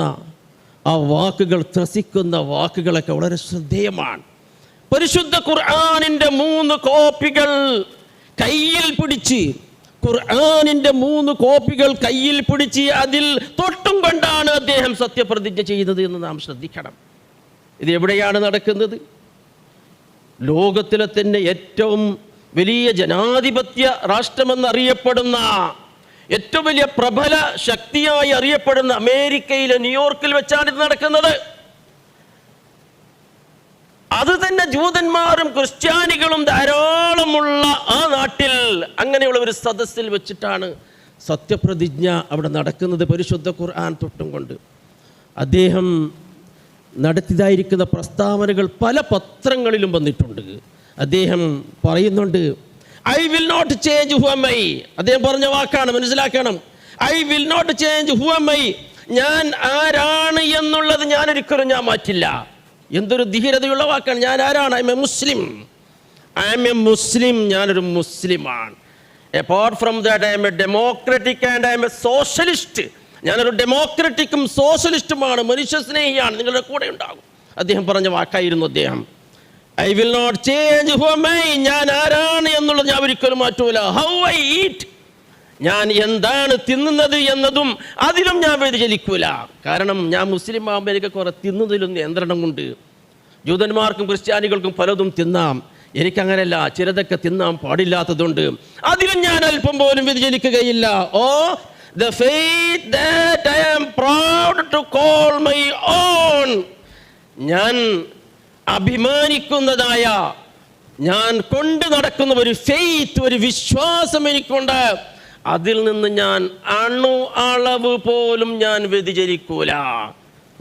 Speaker 1: ആ വാക്കുകൾ, ത്രസിക്കുന്ന വാക്കുകളൊക്കെ വളരെ ശ്രദ്ധേയമാണ്. പരിശുദ്ധ ഖുർആനിൻ്റെ 3 കോപ്പികൾ കയ്യിൽ പിടിച്ച്, ഖുർആനിൻ്റെ 3 കോപ്പികൾ കയ്യിൽ പിടിച്ച് അതിൽ തൊട്ടും കൊണ്ടാണ് അദ്ദേഹം സത്യപ്രതിജ്ഞ ചെയ്തത് എന്ന് നാം ശ്രദ്ധിക്കണം. ഇത് എവിടെയാണ് നടക്കുന്നത്? ലോകത്തിലെ തന്നെ ഏറ്റവും വലിയ ജനാധിപത്യ രാഷ്ട്രമെന്നറിയപ്പെടുന്ന, ഏറ്റവും വലിയ പ്രബല ശക്തിയായി അറിയപ്പെടുന്ന അമേരിക്കയിലെ ന്യൂയോർക്കിൽ വെച്ചാണ് ഇത് നടക്കുന്നത്. അത് തന്നെ ജൂതന്മാരും ക്രിസ്ത്യാനികളും ധാരാളമുള്ള ആ നാട്ടിൽ അങ്ങനെയുള്ള ഒരു സദസ്സിൽ വെച്ചിട്ടാണ് സത്യപ്രതിജ്ഞ അവിടെ നടക്കുന്നത്. പരിശുദ്ധ ഖുർആൻ തൊട്ടും കൊണ്ട് അദ്ദേഹം നടത്തിയതായിരിക്കുന്ന പ്രസ്താവനകൾ പല പത്രങ്ങളിലും വന്നിട്ടുണ്ട്. അദ്ദേഹം പറയുന്നുണ്ട്, I will not change who am I. അദ്ദേഹം പറഞ്ഞ വാക്കാണ്, മനസ്സിലാക്കണം. I will not change who am I. ഞാൻ ആരാണ് എന്നുള്ളത് ഞാനൊരിക്കലും മാറ്റില്ല. എന്തൊരു ധീരതയുള്ള വാക്കാണ്. ഞാൻ ആരാണ്? I am a Muslim. I am a Muslim. ഞാനൊരു മുസ്ലിമാണ്. Apart from that I am a democratic and I am a socialist. ഞാനൊരു ഡെമോക്രാറ്റിക്കും സോഷ്യലിസ്റ്റുമാണ്, മനുഷ്യസ്നേഹിയാണ്, നിങ്ങളുടെ കൂടെ ഉണ്ടാകും. അദ്ദേഹം പറഞ്ഞ വാക്കായിരുന്നു അദ്ദേഹം. I will not change who am I. ഞാൻ ആരാണ് എന്നുള്ളത് ഞാൻ ഒരിക്കലും മാറ്റൂല. ഹൗ ഐ ഈറ്റ്, ഞാൻ എന്താണ് തിന്നുന്നത് എന്നതും അതിലും ഞാൻ വ്യതിചലിക്കൂല. കാരണം ഞാൻ മുസ്ലിം ആകുമ്പോൾ എനിക്ക് കുറെ തിന്നുന്നതിലും നിയന്ത്രണമുണ്ട്. ജൂതന്മാർക്കും ക്രിസ്ത്യാനികൾക്കും പലതും തിന്നാം, എനിക്കങ്ങനെയല്ല, ചിലതൊക്കെ തിന്നാൻ പാടില്ലാത്തതുണ്ട്. അതിലും ഞാൻ അല്പം പോലും വ്യതിചലിക്കുകയില്ല. The faith that I am proud to call my own, ഞാൻ അഭിമാനിക്കുന്നതായ, ഞാൻ കൊണ്ടു നടക്കുന്ന ഒരു ഫെയ്ത്ത്, ഒരു വിശ്വാസം എനിക്കുണ്ട്. അതിൽ നിന്ന് ഞാൻ അളവ് പോലും ഞാൻ വ്യതിചലിക്കൂല.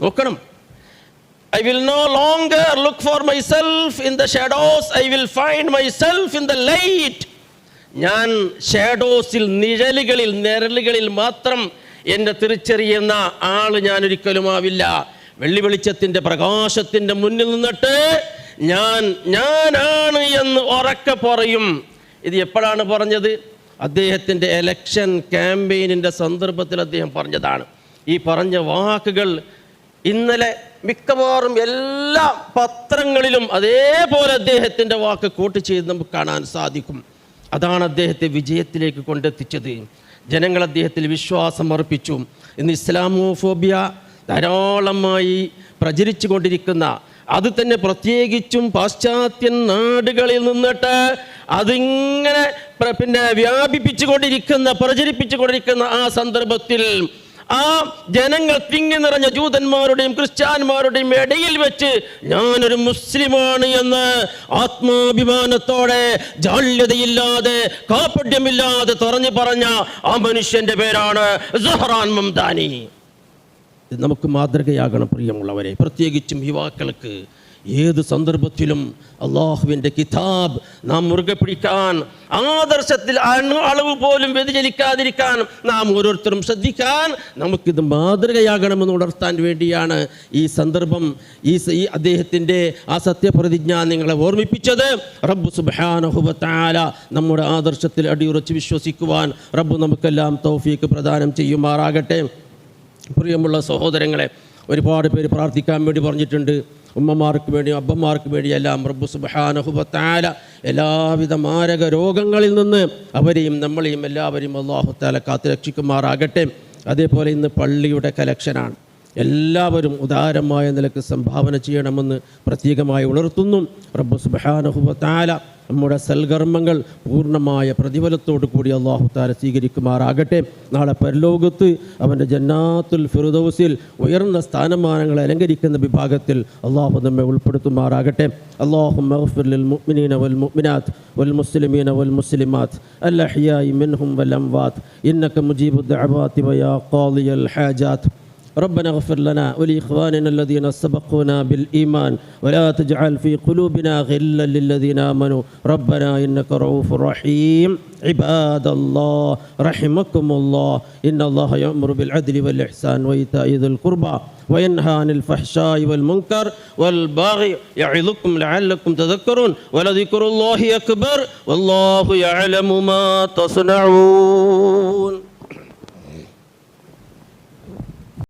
Speaker 1: നോക്കണം, I will no longer look for myself in the shadows, I will find myself in the light. ഞാൻ ഷാഡോസിൽ, നിഴലുകളിൽ മാത്രം എന്നെ തിരിച്ചറിയുന്ന ആള് ഞാൻ ഒരിക്കലും ആവില്ല. വെള്ളി വെളിച്ചത്തിൻ്റെ പ്രകാശത്തിൻ്റെ മുന്നിൽ നിന്നിട്ട് ഞാനാണ് എന്ന് ഉറക്കെ പറയും. ഇത് എപ്പോഴാണ് പറഞ്ഞത്? അദ്ദേഹത്തിൻ്റെ എലക്ഷൻ ക്യാമ്പയിനിൻ്റെ സന്ദർഭത്തിൽ അദ്ദേഹം പറഞ്ഞതാണ്. ഈ പറഞ്ഞ വാക്കുകൾ ഇന്നലെ മിക്കവാറും എല്ലാ പത്രങ്ങളിലും അതേപോലെ അദ്ദേഹത്തിൻ്റെ വാക്ക് കോട്ട് ചെയ്ത് നമുക്ക് കാണാൻ സാധിക്കും. അതാണ് അദ്ദേഹത്തെ വിജയത്തിലേക്ക് കൊണ്ടെത്തിച്ചത്. ജനങ്ങൾ അദ്ദേഹത്തിൽ വിശ്വാസം അർപ്പിച്ചു. ഇന്ന് ഇസ്ലാമോഫോബിയ ധാരാളമായി പ്രചരിച്ചു കൊണ്ടിരിക്കുന്ന, അത് തന്നെ പ്രത്യേകിച്ചും പാശ്ചാത്യ നാടുകളിൽ നിന്നിട്ട് അതിങ്ങനെ പ്രചരിപ്പിച്ചു കൊണ്ടിരിക്കുന്ന ആ സന്ദർഭത്തിൽ ആ ജനങ്ങൾ തിങ്ങി നിറഞ്ഞ ജൂതന്മാരുടെയും ക്രിസ്ത്യാനിമാരുടെയും ഇടയിൽ വെച്ച് ഞാനൊരു മുസ്ലിമാണ് എന്ന് ആത്മാഭിമാനത്തോടെ, ജാള്യതയില്ലാതെ, കാപട്യമില്ലാതെ തുറഞ്ഞു പറഞ്ഞ ആ മനുഷ്യന്റെ പേരാണ് സഹ്റാൻ മംദാനി. ഇത് നമുക്ക് മാതൃകയാകണം പ്രിയമുള്ളവരെ, പ്രത്യേകിച്ചും യുവാക്കൾക്ക്. ഏത് സന്ദർഭത്തിലും അള്ളാഹുവിൻ്റെ കിതാബ് നാം മുറുകെ പിടിക്കാൻ, ആദർശത്തിൽ അളവ് പോലും വ്യതിചലിക്കാതിരിക്കാൻ നാം ഓരോരുത്തരും ശ്രദ്ധിക്കാൻ, നമുക്കിത് മാതൃകയാകണമെന്ന് ഉണർത്താൻ വേണ്ടിയാണ് ഈ സന്ദർഭം, ഈ അദ്ദേഹത്തിൻ്റെ ആ സത്യപ്രതിജ്ഞ നിങ്ങളെ ഓർമ്മിപ്പിച്ചത്. റബ്ബ് സുബ്ഹാനഹു വ തആല നമ്മുടെ ആദർശത്തിൽ അടിയുറച്ച് വിശ്വസിക്കുവാൻ റബ്ബ് നമുക്കെല്ലാം തൗഫീക്ക് പ്രദാനം ചെയ്യുമാറാകട്ടെ. പ്രിയമുള്ള സഹോദരങ്ങളെ, ഒരുപാട് പേര് പ്രാർത്ഥിക്കാൻ വേണ്ടി പറഞ്ഞിട്ടുണ്ട്. ഉമ്മമാർക്ക് വേണ്ടി, അബ്ബമാർക്ക് വേണ്ടിയെല്ലാം റബ്ബ് സുബ്ഹാനഹു വ തആല എല്ലാവിധ മാരക രോഗങ്ങളിൽ നിന്ന് അവരെയും നമ്മളെയും എല്ലാവരെയും അല്ലാഹു തആല കാത്തുരക്ഷിക്കുമാറാകട്ടെ. അതേപോലെ ഇന്ന് പള്ളിയുടെ കലക്ഷനാണ്. എല്ലാവരും ഉദാരമായ നിലക്ക് സംഭാവന ചെയ്യണമെന്ന് പ്രത്യേകമായി ഉണർത്തുന്നു. റബ്ബ് സുബ്ഹാനഹു വ തആല നമ്മുടെ സൽകർമ്മങ്ങൾ പൂർണ്ണമായ പ്രതിഫലത്തോടു കൂടി അല്ലാഹു തആല സ്വീകരിക്കുമാറാകട്ടെ. നാളെ പരലോകത്ത് അവൻ്റെ ജന്നാത്തുൽ ഫിർദൗസിൽ ഉയർന്ന സ്ഥാനമാനങ്ങൾ അലങ്കരിക്കുന്ന വിഭാഗത്തിൽ അല്ലാഹു നമ്മെ ഉൾപ്പെടുത്തുമാറാകട്ടെ. അല്ലാഹുമ്മ ഗ്ഫിർ ലിൽ മുഅ്മിനീന വൽ മുഅ്മിനാത്ത് വൽ മുസ്ലിമീന വൽ മുസ്ലിമാത്ത് അൽ അഹ്യാഇ മിൻഹും വൽ അംവാത്ത് ഇന്നക മുജീബു ദഅവാതി വയാ ഖാദിയൽ ഹാജാത്ത്. ربنا اغفر لنا ولإخواننا الذين سبقونا بالإيمان ولا تجعل في قلوبنا غلا للذين آمنوا ربنا إنك رؤوف رحيم. عباد الله رحمكم الله إن الله يأمر بالعدل والإحسان وإيتاء ذي القربى وينهى عن الفحشاء والمنكر والبغي يعظكم لعلكم تذكرون ولذكر الله أكبر والله يعلم ما تصنعون.